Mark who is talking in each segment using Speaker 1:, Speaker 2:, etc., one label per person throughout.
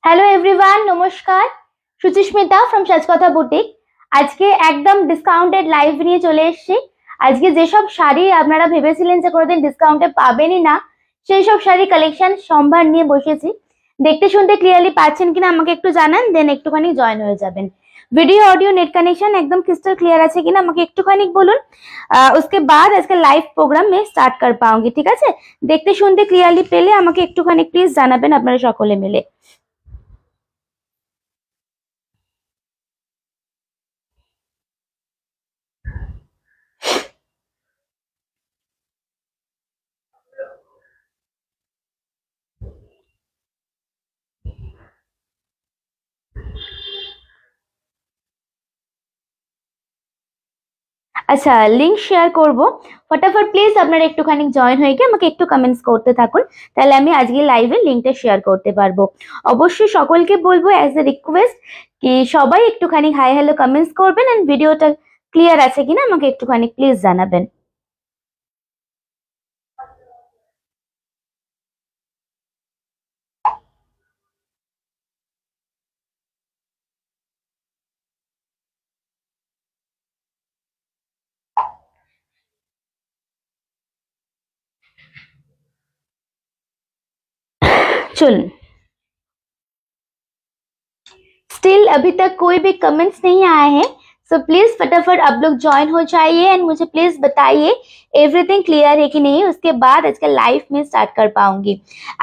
Speaker 1: Hello everyone, নমস্কার। Suchismita from Saajkatha boutique. আজকে একদম ডিসকাউন্টেড লাইভ নিয়ে চলে এসেছি। আজকে যেসব শাড়ি আপনারা ভেবেছিলেন যে কোনোদিন ডিসকাউন্টে পাবেনই না, সেই সব শাড়ি কালেকশন সম্ভার নিয়ে বসেছি। দেখতে শুনতে ক্লিয়ারলি পাচ্ছেন কিনা আমাকে একটু জানান, দেন একটুখানি জয়েন হয়ে যাবেন। वीडियो ऑडियो नेट कनेक्शन एकदम क्रिस्टल क्लियर আছে কিনা আমাকে একটুখানি বলুন। उसके बाद আজকে লাইভ প্রোগ্রাম মে স্টার্ট কর পাऊंगी, ঠিক আছে? দেখতে শুনতে ক্লিয়ারলি পেলে আমাকে একটুখানি প্লিজ জানাবেন আপনারা সকলে মিলে। আচ্ছা, লিংক শেয়ার করব। ফটাফট প্লিজ আপনারা একটুখানি জয়েন হয়ে গিয়ে আমাকে একটু কমেন্টস করতে থাকুন, তাহলে আমি আজকে লাইভে লিংকটা শেয়ার করতে পারবো। অবশ্যই সকলকে বলবো অ্যাজ এ রিকোয়েস্ট কি সবাই একটুখানি হাই হ্যালো কমেন্টস করবেন, এন্ড ভিডিওটা ক্লিয়ার আছে কিনা আমাকে একটুখানি প্লিজ জানাবেন। चलुन, स्टिल अभी तक कोई भी कमेंट्स नहीं आए हैं, सो प्लीज फटाफट आप लोग ज्वाइन हो जाइए एंड मुझे प्लीज बताइए एवरीथिंग क्लियर है कि नहीं, उसके बाद आज का लाइव में स्टार्ट कर पाऊंगी।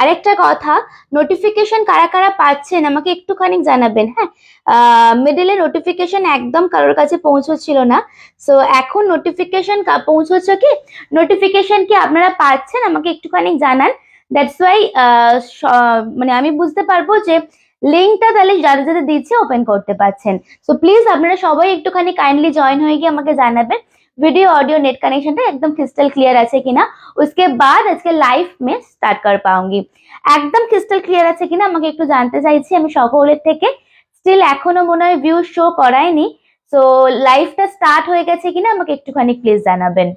Speaker 1: আরেকটা কথা, নোটিফিকেশন কারা কারা পাচ্ছেন আমাকে একটুখানি জানাবেন। হ্যাঁ, মিডলে নোটিফিকেশন একদম কারোর কাছে পৌঁছচ্ছিল না, সো এখন নোটিফিকেশন পৌঁছচ্ছে কি, নোটিফিকেশন কি আপনারা পাচ্ছেন আমাকে একটুখানি জানান। দ্যাটস ওয়াই মানে আমি বুঝতে পারবো যে লিঙ্কটা তাহলে যারা যারা দিচ্ছে ওপেন করতে পারছেন। সো প্লিজ আপনারা সবাই একটুখানি কাইন্ডলি জয়েন হয়ে গিয়ে আমাকে জানাবেন वीडियो ऑडियो नेट कनेक्शनটা একদম ক্রিস্টাল ক্লিয়ার আছে কিনা, उसके बाद আজকে লাইভ মে স্টার্ট কর পাऊंगी। একদম ক্রিস্টাল ক্লিয়ার আছে কিনা আমাকে একটু জানতে চাইছি আমি সকলের থেকে। স্টিল এখনো মনে হয় ভিউ শো করায়নি, সো লাইভটা স্টার্ট হয়ে গেছে কিনা আমাকে একটুখানি প্লিজ জানাবেন।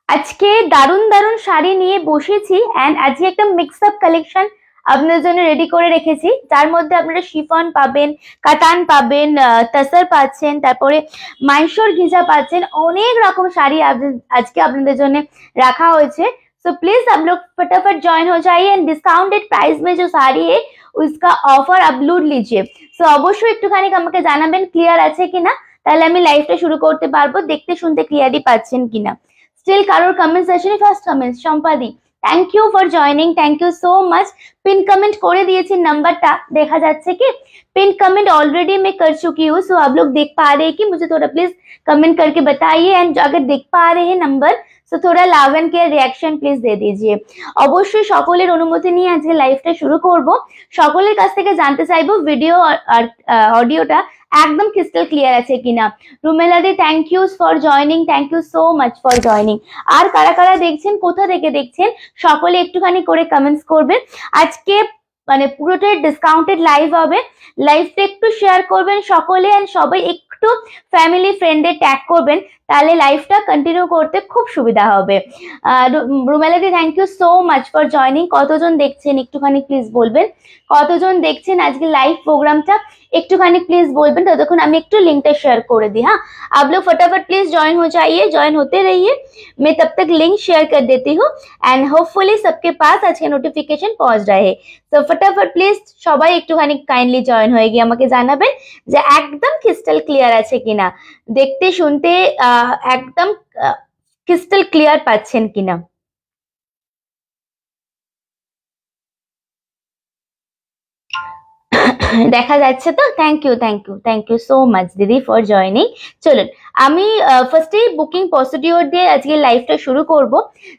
Speaker 1: আজকে দারুণ দারুণ শাড়ি নিয়ে বসেছি, এন্ড আজকে একটা মিক্স আপ কালেকশন আপনাদের জন্য রেডি করে রেখেছি, যার মধ্যে আপনারা শিফন পাবেন, কাতান পাবেন, তসর পাচ্ছেন, তারপরে মাইশোর ঘিজা পাচ্ছেন, অনেক রকম শাড়ি আজকে আপনাদের জন্য রাখা হয়েছে। सो प्लीज आप लोग फटाफट ज्वाइन हो जाइए एंड डिस्काउंटेड प्राइस में जो साड़ी है उसका ऑफर आप लूट लीजिए। सो অবশ্যই একটুখানি আমাকে জানাবেন ক্লিয়ার আছে কিনা, তাহলে আমি লাইভটা শুরু করতে পারবো। দেখতে শুনতে ক্লিয়ারলি পাচ্ছেন কিনা। স্টিল কারোর কমেন্টস আসেনি। ফার্স্ট কমেন্টস সম্পাদি, thank you for joining, thank you so much. Pin comment করে দিয়েছি, নাম্বারটা দেখা যাচ্ছে কি? पिन कमेंट ऑलरेडी मैं कर चुकी हूँ, सो आप लोग देख पा रहे हैं कि मुझे थोड़ा प्लीज कमेंट करके बताइए, एंड अगर देख पा रहे हैं नंबर सो थोड़ा love and care reaction please দিয়ে দিজিয়ে। অবশ্যই সকলের অনুমতি নিয়ে আজকে লাইভটা শুরু করব। সকলের কাছ থেকে জানতে চাইবো ভিডিও আর অডিওটা একদম ক্রিস্টাল ক্লিয়ার আছে কিনা। রুমেলাদি thank you for joining, thank you so much for joining. আর কারা কারা দেখছেন, কোথা থেকে দেখছেন, সকলে একটুখানি করে কমেন্টস করবেন। আজকে মানে পুরোটাই ডিসকাউন্টেড লাইভ হবে, লাইভটা একটু শেয়ার করবেন সকলে, এন্ড সবাই একটু ফ্যামিলি ফ্রেন্ডে ট্যাগ করবেন, তাহলে লাইভটা কন্টিনিউ করতে খুব সুবিধা হবে। রুমেলাদি thank you so much for joining. কতজন দেখছেন একটুখানি প্লিজ বলবেন, কতজন দেখছেন আজকে লাইভ প্রোগ্রামটা একটুখানি प्लीज बोलবেন, ততক্ষণ আমি একটু লিংকটা শেয়ার করে দিই। हाँ, आप लोग फटाफट प्लीज ज्वाइन हो जाइए, ज्वाइन होते रहिए, मैं तब तक लिंक शेयर कर देती हूँ एंड होपफुली सबके पास आज के नोटिफिकेशन पहुंच रहे। तो फटाफट प्लीज সবাই একটুখানি কাইন্ডলি জয়েন হয়ে গিয়ে আমাকে জানাবেন যে একদম ক্রিস্টাল ক্লিয়ার আছে কিনা, দেখতে শুনতে একদম ক্রিস্টাল ক্লিয়ার পাচ্ছেন কিনা। দেখা যাচ্ছে তো? Thank you thank you thank you so much দিদি ফর জয়নিং। চলুন আমি ফার্স্টেই বুকিং প্রসিডিওর দিয়ে আজকে লাইভটা শুরু করব,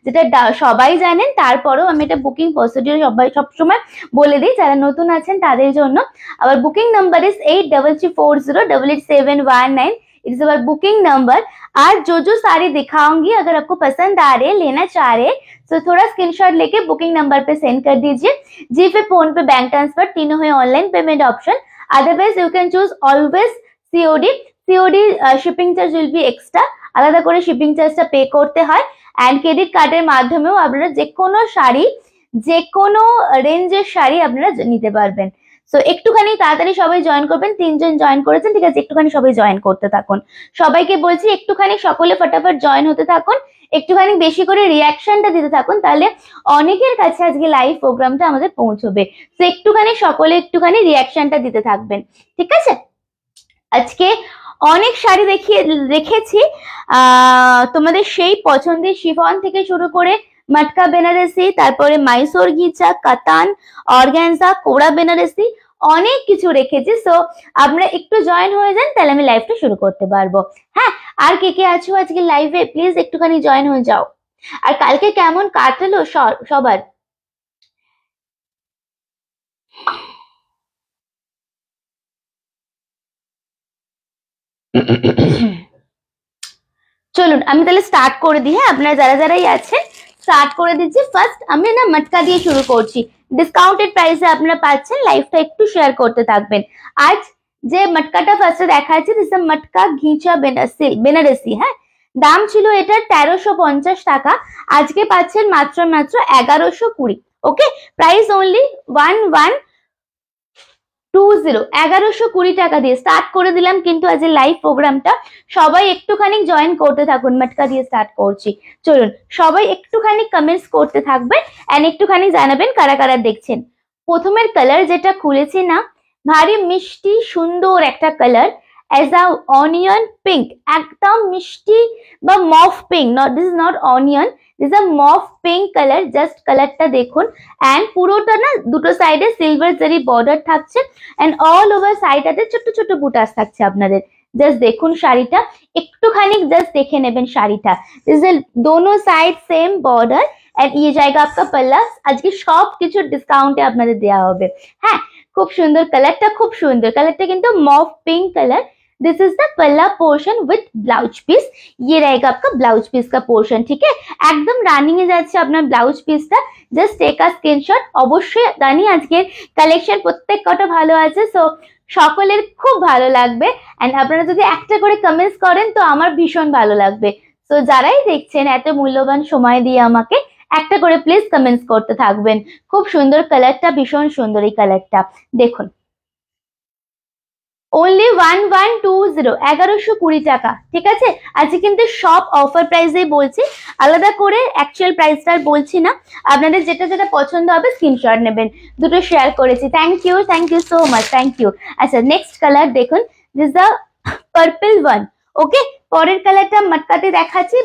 Speaker 1: যেটা সবাই জানেন, তারপরেও আমি এটা বুকিং প্রসিডিওর সবাই সবসময় বলে দিই যারা নতুন আছেন তাদের জন্য। আবার booking number is 8334088719। It's our booking number. आज जो साड़ी दिखाऊंगी अगर आपको पसंद आ रहे, लेना चाह रहे, तो थोड़ा स्क्रीनशॉट लेके बुकिंग नंबर पे सेंड कर दीजिए। जीपे, फोन पे, बैंक ट्रांसफर तीनों है online payment option. Otherwise you can choose always COD. COD shipping charge will be extra, আলাদা করে শিপিং চার্জটা পে করতে হয়। এন্ড ক্রেডিট কার্ডের মাধ্যমেও আপনারা যে কোনো শাড়ি, যে কোনো রেঞ্জের শাড়ি আপনারা নিতে পারবেন। সো একটুখানি তাড়াতাড়ি সবাই জয়েন করবেন। 3 জন জয়েন করেছেন, ঠিক আছে, একটুখানি সবাই জয়েন করতে থাকুন। সবাইকে বলছি একটুখানি সকলে ফটাফট জয়েন হতে থাকুন, একটুখানি বেশি করে রিয়াকশনটা দিতে থাকুন, তাহলে অনেকের কাছে আজকে লাইভ প্রোগ্রামটা আমাদের পৌঁছবে। তো একটুখানি সকলে একটুখানি রিয়াকশনটা দিতে থাকবেন, ঠিক আছে। আজকে অনেক শাড়ি রেখেছি তোমাদের সেই পছন্দের শিফন থেকে শুরু করে মটকা বেনারসি, তারপরে মাইসোর গিচা, কাতান, অর্গানজা, কোড়া বেনারসি, অনেক কিছু রেখেছি। সো আপনারা একটু জয়েন হয়ে যান, তাহলে আমি লাইভটা শুরু করতে পারবো। হ্যাঁ, আর কে আছো আজকে লাইভে প্লিজ একটুখানি জয়েন হয়ে যাও। আর কালকে কেমন কাটলো সবার? চলুন আমি তাহলে স্টার্ট করে দিই। হ্যাঁ, আপনারা যারাই আছেন স্টার্ট করে দিচ্ছি। ফার্স্ট আমি না মটকা দিয়ে শুরু করছি, ডিসকাউন্টেড প্রাইসে আপনারা পাচ্ছেন। লাইভটা একটু শেয়ার করতে থাকবেন। আজ যে মটকাটা ফার্স্টে দেখাচ্ছি, দিস ইজ মটকা ঘিচা বেনারসি। হ্যাঁ, দাম ছিল এটার 1350 টাকা, আজকে পাচ্ছেন মাত্র 1120। ওকে, প্রাইস অনলি 1120, 1120 টাকা দিয়ে স্টার্ট করে দিলাম কিন্তু আজ লাইভ প্রোগ্রামটা। সবাই একটুখানি জয়েন করতে থাকুন, মটকা দিয়ে স্টার্ট করছি। চলুন সবাই একটুখানি কমেন্টস করতে থাকবেন এন্ড একটুখানি জানাবেন কারা কারা দেখছেন। প্রথমের কালার যেটা খুলেছি না, ভারী মিষ্টি সুন্দর একটা colour, as a onion pink, একদম মিষ্টি বা mauve pink, this is not onion, this a mauve pink colour. Just কালারটা দেখুন। এন্ড পুরোটা না দুটো সাইডে সিলভার জারি বর্ডার থাকছে এন্ড অল ওভার সাইডটাতে ছোট ছোট বুটাস থাকছে আপনাদের। জাস্ট দেখুন শাড়িটা, একটুখানি জাস্ট দেখে নেবেন শাড়িটা। দিস ইজ দোনো সাইড সেম বর্ডার এন্ড ये जाएगा आपका पल्ला। আজকে সব কিছু ডিসকাউন্টে আপনাদের দেওয়া হবে। হ্যাঁ, খুব সুন্দর কালারটা, খুব সুন্দর কালারটা কিন্তু mauve pink colour. This is the palla portion with blouse piece. ये रहेगा आपका ब्लाउज पीस का पोर्शन, ठीक है। एकदम রানিং এ যাচ্ছে আপনার ব্লাউজ পিসটা। Just take a screenshot. অবশ্যই জানি আজকের কালেকশন প্রত্যেক কটা ভালো আছে, সো সকলের খুব ভালো লাগবে। এন্ড আপনারা যদি একটা করে কমেন্টস করেন তো আমার ভীষণ ভালো লাগবে। সো যারাই দেখছেন এত মূল্যবান সময় দিয়ে আমাকে একটা করে প্লিজ কমেন্টস করতে থাকবেন। খুব সুন্দর কালারটা, ভীষণ সুন্দর এই কালারটা দেখুন। only 1120, 1120 টাকা, ঠিক আছে। আজকে কিন্তু সব অফার প্রাইসেই বলছি, আলাদা করে অ্যাকচুয়াল প্রাইসটা বলছি না। আপনাদের যেটা যেটা পছন্দ হবে স্ক্রিনশট নেবেন। দুটো শেয়ার করেছি। Thank you so much, thank you. আচ্ছা, নেক্সট কালার দেখুন, this the purple one. Okay, পরের কালারটা মটকাতে দেখাচ্ছি,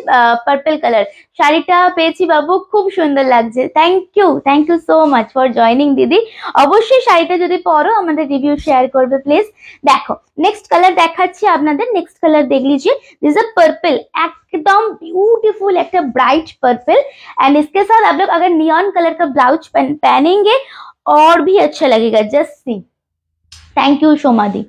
Speaker 1: পার্পল কালার। শাড়িটা পেয়েছি বাবু, খুব সুন্দর লাগছে। Thank you so much for joining দিদি। অবশ্যই শাড়িটা যদি পরো আমাদের রিভিউ শেয়ার করবে প্লিজ। দেখো नेक्स्ट कलर দেখাচ্ছি আপনাদের। नेक्स्ट कलर देख लीजिए, दिस इज पर्पल, एकदम ब्यूटीफुल एक ब्राइट पर्पल। एंड इसके साथ आप लोग अगर नियॉन कलर का ब्लाउज पहनेंगे और भी अच्छा लगेगा। Just see. थैंक यू সোমাদি।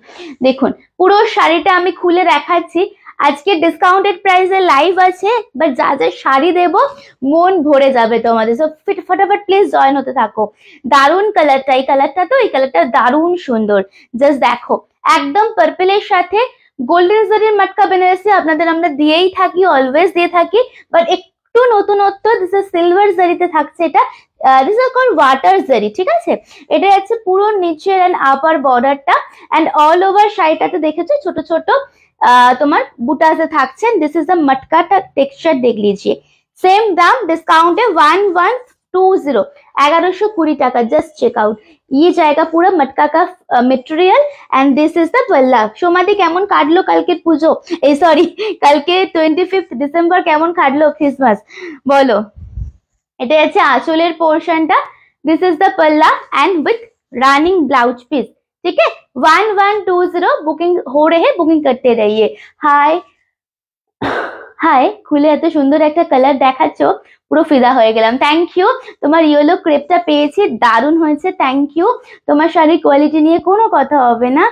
Speaker 1: দেখুন পুরো শাড়িটা আমি খুলে দেখাচ্ছি। আজকে ডিসকাউন্টেড প্রাইসে লাইভ আছে, বাট যা যা শাড়ি দেব মন ভরে যাবে তোমাদের। সো ফটাফট প্লিজ জয়েন হতে থাকো। দারুন কালারটা, এই কালারটা তো, এই কালারটা দারুন সুন্দর। জাস্ট দেখো, একদম পার্পলের সাথে গোল্ডেন জারির মটকা বেনারসি আপনাদের আমরা দিয়েই থাকি, অলওয়েজ দিয়ে থাকি, বাট একটু নতুনত্ব, দিস ইজ সিলভার জারিতে থাকছে এটা। দিস ইজ কল্ড ওয়াটার জারি, ঠিক আছে। এটা হচ্ছে পুরো নিচের এন্ড আপার বর্ডারটা এন্ড অল ওভার শাড়িটাতে দেখেছো ছোট ছোট তোমার বুটাসে থাকছেন। दिस इज द मटका का टेक्सचर देख लीजिए। सेम दाम डिस्काउंट है 1120, 1120 টাকা। Just check out. ये जाएगा पूरा मटका का material and this is the पल्ला। সোমাদি কেমন কাটলো কালকে পুজো, এই সরি কালকে 25 ডিসেম্বর কেমন কাটলো ক্রিসমাস বলো। এটা হচ্ছে আঁচলের পোর্শনটা। This is the palla and with running blouse piece, ठीक है। 1120 बुकिंग हो रहे हैं, बुकिंग करते रहिए। हाय হাই, খুলে এত সুন্দর একটা কালার দেখাচ্ছ, পুরো ফিদা হয়ে গেলাম। Thank you. তোমার ইয়েলো ক্রেপটা পেয়েছি, দারুণ হয়েছে, থ্যাংক ইউ। তোমার শাড়ির কোয়ালিটি নিয়ে কোনো কথা হবে না।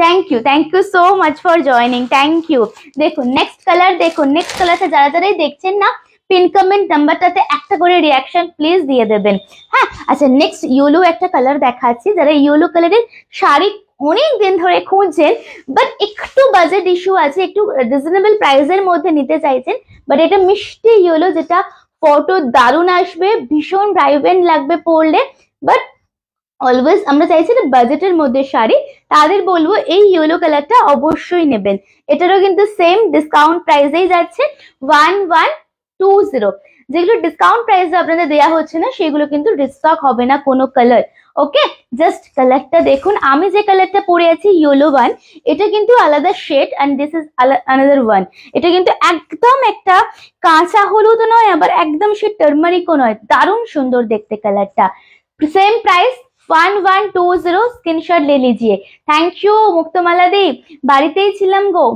Speaker 1: Thank you so much for joining, thank you. দেখুন নেক্সট কালার, দেখুন নেক্সট কালারটা যারা যারাই দেখছেন না, পিন কমেন্ট নাম্বারটাতে একটা করে রিয়াকশন প্লিজ দিয়ে দেবেন। হ্যাঁ, আচ্ছা নেক্সট ইয়েলো একটা কালার দেখাচ্ছি। যারা ইয়েলো কালারের শাড়ি অনেক দিন ধরে খুঁজছেন বাট একটু বাজেট ইস্যু আছে, একটু রিজনেবল প্রাইসের মধ্যে নিতে চাইছেন, বাট এটা মিষ্টি ইয়েলো, যেটা ফটো দারুণ আসবে, ভীষণ ভাইব্রেন্ট লাগবে পরলে, বাট অলওয়েজ আমরা চাইছি না বাজেটের মধ্যে শাড়ি, তাদের বলবো এই ইয়েলো কালারটা অবশ্যই নেবেন। এটারও কিন্তু সেম ডিসকাউন্ট প্রাইসেই যাচ্ছে 1120। যেগুলো ডিসকাউন্ট প্রাইসে আপনাদের দেওয়া হচ্ছে না সেগুলো কিন্তু রিস্টক হবে না কোনো কালার। ওকে, জাস্ট কালারটা দেখুন। আমি যে কালারটা পরে আছি ইয়েলো ওয়ান, এটা কিন্তু আলাদা shade and this is another one. এটা কিন্তু একদম একটা কাঁচা হলুদ নয়, আবার একদম সে টার্মারিকও নয়, দারুণ সুন্দর দেখতে কালারটা। सेम प्राइस 1120, স্ক্রিনশট ले लीजिए। থ্যাংক ইউ মুক্তমালা দি, বাড়িতেই ছিলাম গো,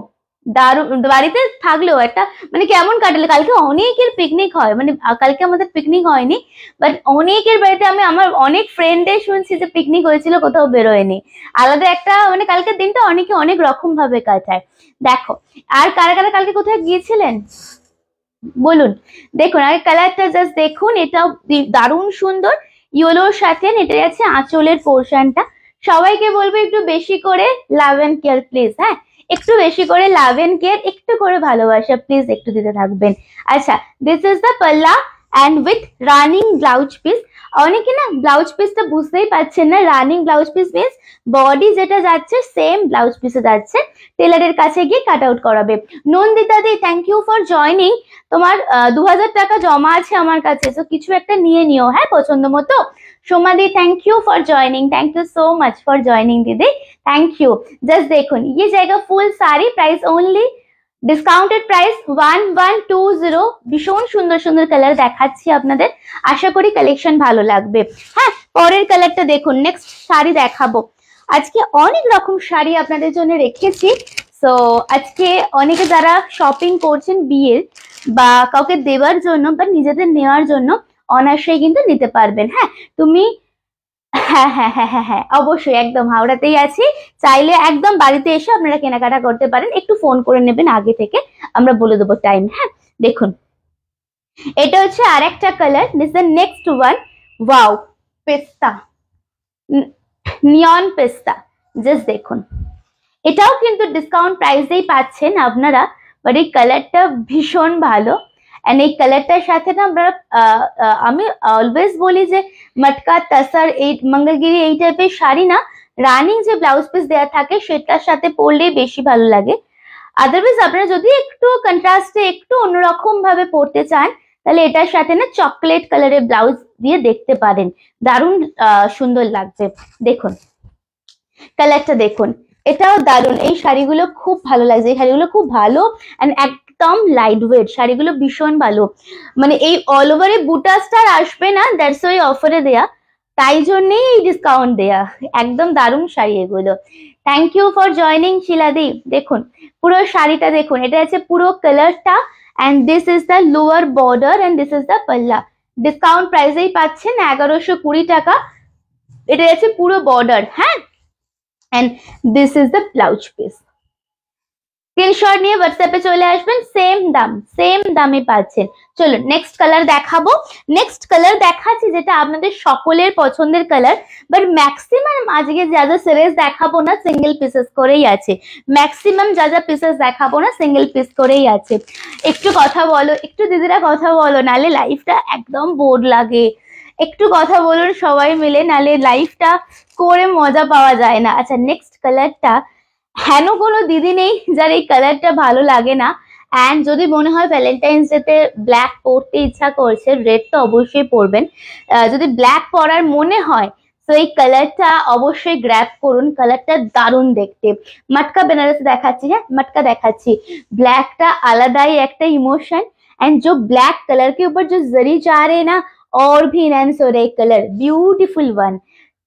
Speaker 1: দারুণ। বাড়িতে থাকলেও একটা মানে কেমন কাটালে, কালকে অনেকের পিকনিক হয়, মানে কালকে আমাদের পিকনিক হয়নি, বাট অনেকের বাড়িতে আমি আমার অনেক ফ্রেন্ডের শুনছি যে পিকনিক হয়েছিল, কোথাও বেরোয়নি, আলাদা একটা মানে কালকের দিনটা অনেকে অনেক রকম ভাবে কাটায়। দেখো আর কারা কারা কালকে কোথায় গিয়েছিলেন বলুন। দেখুন আগে কালারটা জাস্ট দেখুন, এটাও দারুণ সুন্দর ইয়েলোর সাথে, এটা আছে আঁচলের পোর্শনটা। সবাইকে বলবো একটু বেশি করে লাভ এন্ড কেয়ার প্লিজ, হ্যাঁ একটু বেশি করে লাভ এন্ড কেয়ার, একটু করে ভালোবাসা প্লিজ একটু দিতে থাকবেন। আচ্ছা, দিস ইজ দ্য পাল্লা and with running blouse piece. অনেকে না ব্লাউজ পিসটা বুঝতেই পারছেন না, running blouse piece means body যেটা যাচ্ছে সেম ব্লাউজ পিসে যাচ্ছে, টেলারের কাছে গিয়ে কাট আউট করাবে। নন্দিতা দি থ্যাংক ইউ ফর জয়নিং। তোমার 2000 টাকা জমা আছে আমার কাছে, তো কিছু একটা নিয়ে নিও হ্যাঁ পছন্দ মতো। সোমাদি thank you for joining, thank you so much for joining दीदी, थैंक यू। जस्ट देखুন ये जाएगा full sari, price only discounted price 1120। ভীষণ সুন্দর সুন্দর কালার দেখাচ্ছি আপনাদের, আশা করি কালেকশন ভালো লাগবে। হ্যাঁ, পরের কালারটা দেখুন, নেক্সট শাড়ি দেখাবো। আজকে অনেক রকম শাড়ি আপনাদের জন্য রেখেছি। সো আজকে অনেকে যারা শপিং করছেন বিয়ের বা কাউকে দেওয়ার জন্য বা নিজেদের নেওয়ার জন্য অনায়াসেই কিন্তু নিতে পারবেন। হ্যাঁ তুমি, হ্যাঁ হ্যাঁ হ্যাঁ হ্যাঁ হ্যাঁ অবশ্যই, একদম হাওড়াতেই আছি, চাইলে একদম বাড়িতে এসে আপনারা কেনাকাটা করতে পারেন, একটু ফোন করে নেবেন আগে থেকে, আমরা বলে দেবো টাইম। হ্যাঁ দেখুন এটা হচ্ছে আর একটা colour, this the next one. Wow, পেস্তা, নিয়ন পেস্তা, জাস্ট দেখুন এটাও কিন্তু ডিসকাউন্ট প্রাইসেই পাচ্ছেন আপনারা, বাট এই কালারটা ভীষণ ভালো। এন্ড এই কালারটার সাথে না আমরা আমি অলওয়েজ বলি যে মটকা তাসার এই মঙ্গলগিরি এই টাইপের শাড়ি না রানিং যে ব্লাউজ পিস দেওয়া থাকে সেটার সাথে পরলেই বেশি ভালো লাগে। আদারওয়াইজ আপনারা যদি একটু কন্ট্রাস্টে একটু অন্যরকম ভাবে পরতে চান তাহলে এটার সাথে না চকলেট কালারের ব্লাউজ দিয়ে দেখতে পারেন, দারুণ সুন্দর লাগছে। দেখুন কালারটা দেখুন, এটাও দারুণ, এই শাড়িগুলো খুব ভালো লাগছে, এই শাড়িগুলো খুব ভালো এন্ড একদম লাইট ওয়েট, শাড়িগুলো ভীষণ ভালো, মানে এই অল ওভারে বুটা স্টার আসবে না, দ্যাটস ওই অফারে দেয়া, তাই জন্যই এই ডিসকাউন্ট দেয়া, একদম দারুণ শাড়ি এগুলো। থ্যাংক ইউ ফর জয়নিং শিলাদি। দেখুন পুরো শাড়িটা দেখুন, এটা আছে পুরো কালারটা and this is the lower border and this is the palla, discount প্রাইসেই পাচ্ছেন 1120 টাকা, এটা আছে পুরো বর্ডার। হ্যাঁ, and this is the blouse piece। Screenshot নিয়ে হোয়াটসঅ্যাপে চলে আসবেন, সেম দামে পাচ্ছেন। চলো নেক্সট কালার দেখাবো। নেক্সট কালার দেখাচ্ছি যেটা আপনাদের সকলের পছন্দের কালার, বাট ম্যাক্সিমাম আজকে যা যা সিরিজ দেখাবো না সিঙ্গেল পিসেস করেই আছে, ম্যাক্সিমাম যা যা পিসেস দেখাবো না সিঙ্গেল পিস করেই আছে। একটু কথা বলো, একটু দিদিরা কথা বলো, নালে লাইফটা একদম বোর লাগে, একটু কথা বলুন সবাই মিলে, নালে লাইফটা করে মজা পাওয়া যায় না। আচ্ছা নেক্সট কালারটা, হেন কোনো দিদি নেই যার এই কালারটা ভালো লাগে না, অ্যান্ড যদি মনে হয় ভ্যালেন্টাইন্স ডেতে ব্ল্যাক পরতে ইচ্ছা করছে, রেড তো অবশ্যই পরবেন, যদি ব্ল্যাক পরার মনে হয় তো এই কালারটা অবশ্যই গ্র্যাব করুন, কালারটা দারুণ দেখতে। মটকা বেনারসি দেখাচ্ছি, হ্যাঁ মটকা দেখাচ্ছি, ব্ল্যাকটা আলাদাই একটা ইমোশন एंड जो ब्लैक कलर के ऊपर जो जरी जा रहे हैं ना और भी इनहेंस हो रहे कलर, ब्यूटीफुल वन।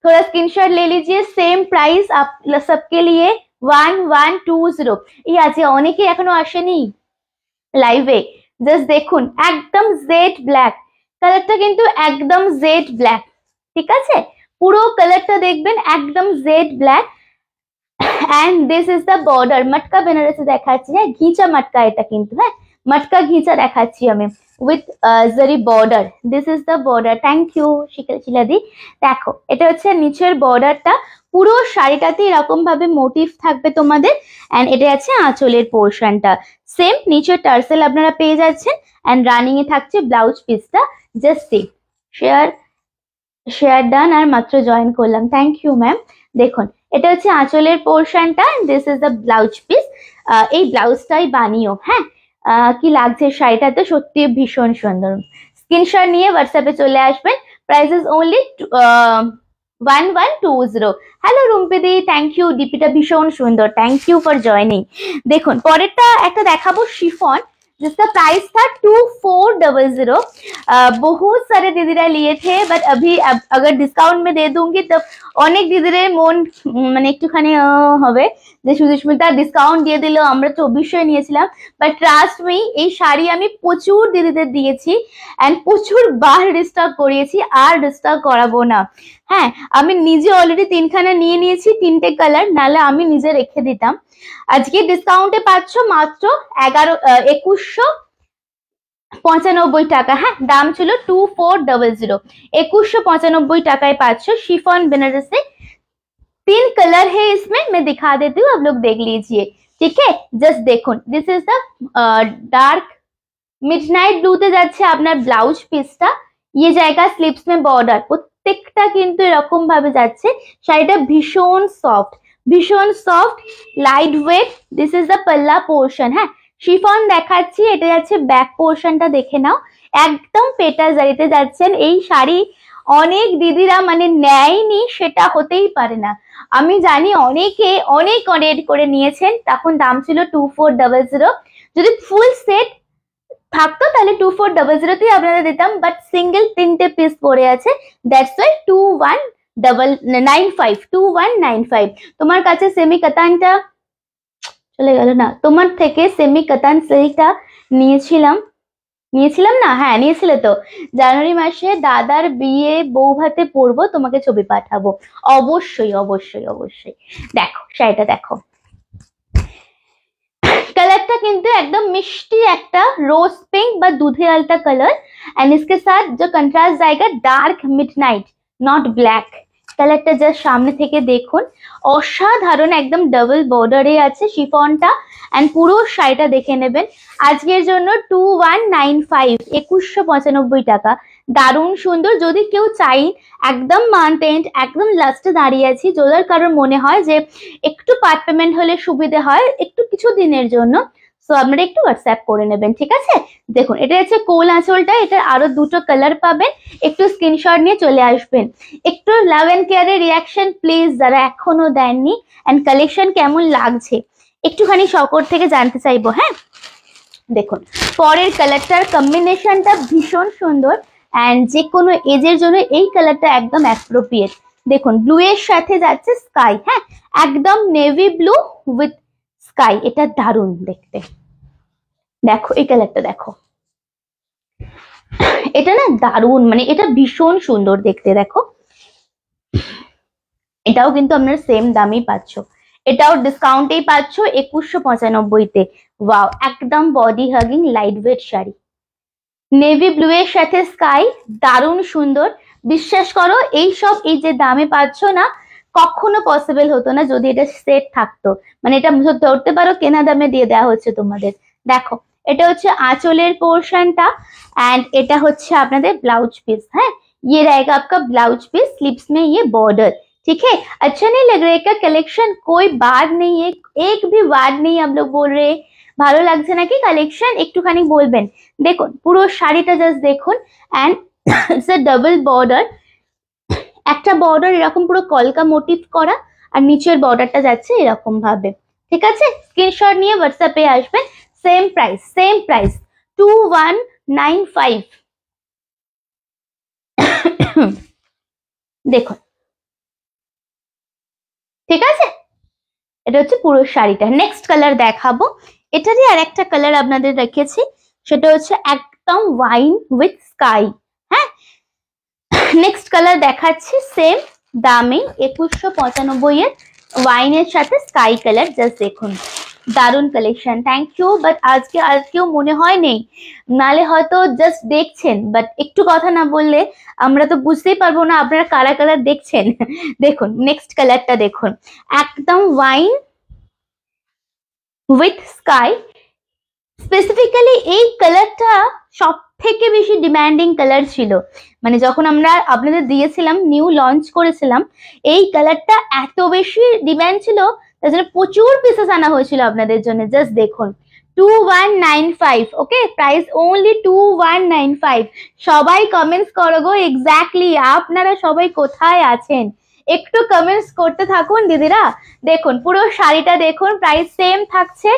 Speaker 1: थोड़ा स्क्रीनशॉट ले लीजिए, सेम प्राइस आप सबके लिए 1120। ये आज অনেকে এখনো আসেনি, লাইভে। জাস্ট দেখুন একদম জেড ব্ল্যাক, কালারটা কিন্তু একদম জেড ব্ল্যাক, ঠিক আছে? পুরো কালারটা দেখবেন একদম jet black. And this is the border, Matka Banarasi দেখাচ্ছি, হ্যাঁ ঘিচা মটকা এটা কিন্তু, হ্যাঁ মটকা ঘিচা দেখাচ্ছি আমি with zari border. This is the border. Thank you শিলাদি। দেখো এটা হচ্ছে নিচের বর্ডারটা, পুরো শাড়িটাতে এরকম ভাবে মোটিভ থাকবে তোমাদের। অ্যান্ড এটা আছে আঁচলের পোর্শনটা, সেম নিচের টার্সেল আপনারা পেয়ে যাচ্ছেন। অ্যান্ড রানিং এ থাকছে ব্লাউজ পিসটা। জাস্ট সি শেয়ার ডান, আর মাত্র জয়েন করলাম, থ্যাংক ইউ ম্যাম। দেখুন এটা হচ্ছে আঁচলের পোর্শনটা, this is the blouse piece. এই ব্লাউজটাই বানিও, হ্যাঁ কি লাগছে শাড়িটাতে, সত্যি ভীষণ সুন্দর। স্ক্রিনশট নিয়ে হোয়াটসঅ্যাপে চলে আসবেন। Price is only 1120। হ্যালো রুম্পিদি, থ্যাংক ইউ। ডিপিটা ভীষণ সুন্দর, থ্যাংক ইউ ফর জয়নিং। দেখুন পরেরটা একটা দেখাবো শিফন, जिसका प्राइस था 2400। बहुत सारे दीदीरा लिए थे, बट अभी अगर डिस्काउंट में दे दूंगी तब অনেক দিদিদের মন মানে একটুখানি হবে যে সুস্মিতা ডিসকাউন্ট দিয়ে দিল, আমরা 2400 নিয়েছিলাম। বাট ট্রাস্ট মি, এই শাড়ি আমি প্রচুর দিদিদের দিয়েছি এন্ড প্রচুর বার রিস্টক করিয়েছি, আর রিস্টক করাবো না। হ্যাঁ আমি নিজে অলরেডি 3খানা নিয়ে নিয়েছি, 3টে কালার, নালে আমি নিজে রেখে দিতাম। আজকে ডিসকাউন্টে পাচ্ছ মাত্র 2195 টাকা। হ্যাঁ দাম ছিল 2400, 2195 টাকায় পাচ্ছ शिफॉन बनारसी। 3 कलर है इसमें, मैं दिखा देती हूँ, आप लोग देख लीजिए, ठीक है? जस्ट देखুন, this is the dark midnight ब्लूতে যাচ্ছে আপনার ব্লাউজ পিসটা, ये জায়গা স্লিপস में বর্ডার, প্রত্যেকটা কিন্তু এরকম ভাবে যাচ্ছে। শাড়িটা ভীষণ সফট, ভীষণ soft, light weight. This is the পাল্লা পোর্শন। হ্যাঁ শিফন দেখাচ্ছি, এটা যাচ্ছে ব্যাক পোর্শনটা, দেখে নাও একদম পেটা জারিতে যাচ্ছেন। এই শাড়ি অনেক দিদিরা মানে নেয়নি, সেটা হতেই পারে না। আমি জানি অনেকে অনেক অনেক করে নিয়েছেন, তখন দাম ছিল 2400। যদি ফুল সেট থাকতো তাহলে 2400তেই আপনাদের দিতাম, বাট সিঙ্গেল 3টে পিস পড়ে আছে, দ্যাটস ওয়াই 2195। তোমার কাছে সেমি কাতানটা চলে গেল না, তোমার থেকে সেমি কাতান সিল্কটা নিয়েছিলাম না? হ্যাঁ নিয়েছিলে তো। জানুয়ারি মাসে দাদার বিয়ে বউ ভাতে পরবো, তোমাকে ছবি পাঠাবো, অবশ্যই অবশ্যই অবশ্যই। দেখো শাড়িটা দেখো, कलरটা কিন্তু একদম মিষ্টি একটা রোজ পিঙ্ক বা দুধে আলতা কালার। एंड इसके साथ जो कंट्रास्ट जाएगा डार्क मिडनाइट, नॉट ब्लैक। কালারটা জাস্ট সামনে থেকে দেখুন, অসাধারণ, একদম ডাবল বর্ডারে আছে শিফনটা। এন্ড পুরো শাড়িটা দেখে নেবেন। আজকের জন্য 2195, 2195 টাকা, দারুণ সুন্দর। যদি কেউ চাই একদম মান্থ এন্ড একদম লাস্টে দাঁড়িয়ে আছি, যদি কারোর মনে হয় যে একটু পার্ট পেমেন্ট হলে সুবিধা হয় একটু কিছু দিনের জন্য, সো আপনারা একটু হোয়াটসঅ্যাপ করে নেবেন, ঠিক আছে? দেখুন এটা হচ্ছে কোল আঁচলটা, এটার আরো দুটো কালার পাবেন, একটু স্ক্রিনশট নিয়ে চলে আসবেন। একটু লাভ এন্ড কেয়ারের রিয়াকশন প্লিজ, যারা এখনো দেননি। এন্ড কালেকশন কেমন লাগছে একটুখানি শকর থেকে জানতে চাইবো। হ্যাঁ দেখুন পরের কালারটার কম্বিনেশনটা ভীষণ সুন্দর, এন্ড যে কোনো এজের জন্য এই কালারটা একদম অ্যাপ্রোপ্রিয়েট। দেখুন ব্লু এর সাথে যাচ্ছে স্কাই, হ্যাঁ একদম নেভি ব্লু উইথ স্কাই, এটা দারুণ দেখতে। দেখো এই কালারটা দেখো, এটা না দারুণ, মানে এটা ভীষণ সুন্দর দেখতে। দেখো এটাও কিন্তু আপনারা সেম দামেই পাচ্ছ, এটাও ডিসকাউন্টেই পাচ্ছ 2195-তে। ওয়াও একদম body hugging light weight sari, navy blue এর সাথে স্কাই, দারুণ সুন্দর। বিশ্বাস করো এই সব এই যে দামে পাচ্ছ না, কখনো পসিবল হতো না যদি এটা সেট থাকতো। মানে এটা ধরতে পারো কেনা দামে দিয়ে দেওয়া হচ্ছে তোমাদের। দেখো এটা হচ্ছে আঁচলের পোর্শনটা, एंड এটা হচ্ছে আপনাদের ব্লাউজ পিস। হ্যাঁ ये रहेगा आपका ब्लाउज पीस, स्लीव्स में ये बॉर्डर, ठीक है? अच्छा नहीं लग रहा है क्या कलेक्शन? कोई बात नहीं है, एक भी बात नहीं हम लोग बोल रहे ভালো লাগছে নাকি কালেকশন, একটুখানি বলবেন। দেখুন পুরো শাড়িটা জাস্ট দেখুন, and it's a double border, একটা বর্ডার এরকম পুরো কলকা মোটিভ করা, আর নিচের বর্ডারটা যাচ্ছে এরকম ভাবে, ঠিক আছে? স্ক্রিনশট নিয়ে হোয়াটসঅ্যাপে আসবেন। Same price 2195। দেখুন ঠিক আছে, এটা হচ্ছে পুরো শাড়িটা। নেক্সট কালার দেখাবো, এটারই আর একটা কালার আপনাদের রেখেছি, সেটা হচ্ছে একদম ওয়াইন উইথ স্কাই। হ্যাঁ, নেক্সট কালার দেখাচ্ছি সেম দামে 2195 এর ওয়াইনের সাথে স্কাই কালার। জাস্ট দেখুন, দারুন কালেকশন। Thank you. বাট আজকে আর কেউ মনে হয় নেই, নালে হয়তো জাস্ট দেখছেন, বাট একটু কথা না বললে আমরা তো বুঝতেই পারবো না আপনারা কারা কালার দেখছেন। দেখুন নেক্সট কালারটা দেখুন, একদম ওয়াইন উইথ স্কাই। স্পেসিফিক্যালি এই কালারটা সব থেকে বেশি ডিমান্ডিং কালার ছিল, মানে যখন আমরা আপনাদের দিয়েছিলাম, নিউ লঞ্চ করেছিলাম, এই কালারটা এত বেশি ডিমান্ড ছিল, তার জন্য প্রচুর পিসেস আনা হয়েছিল আপনাদের জন্য। জাস্ট দেখুন 2195, ওকে, প্রাইস ওনলি 2195। সবাই কমেন্টস করো গো, এক্স্যাক্টলি আপনারা সবাই কোথায় আছেন একটু কমেন্টস করতে থাকুন দিদিরা। দেখুন পুরো শাড়িটা দেখুন, প্রাইস সেম থাকছে,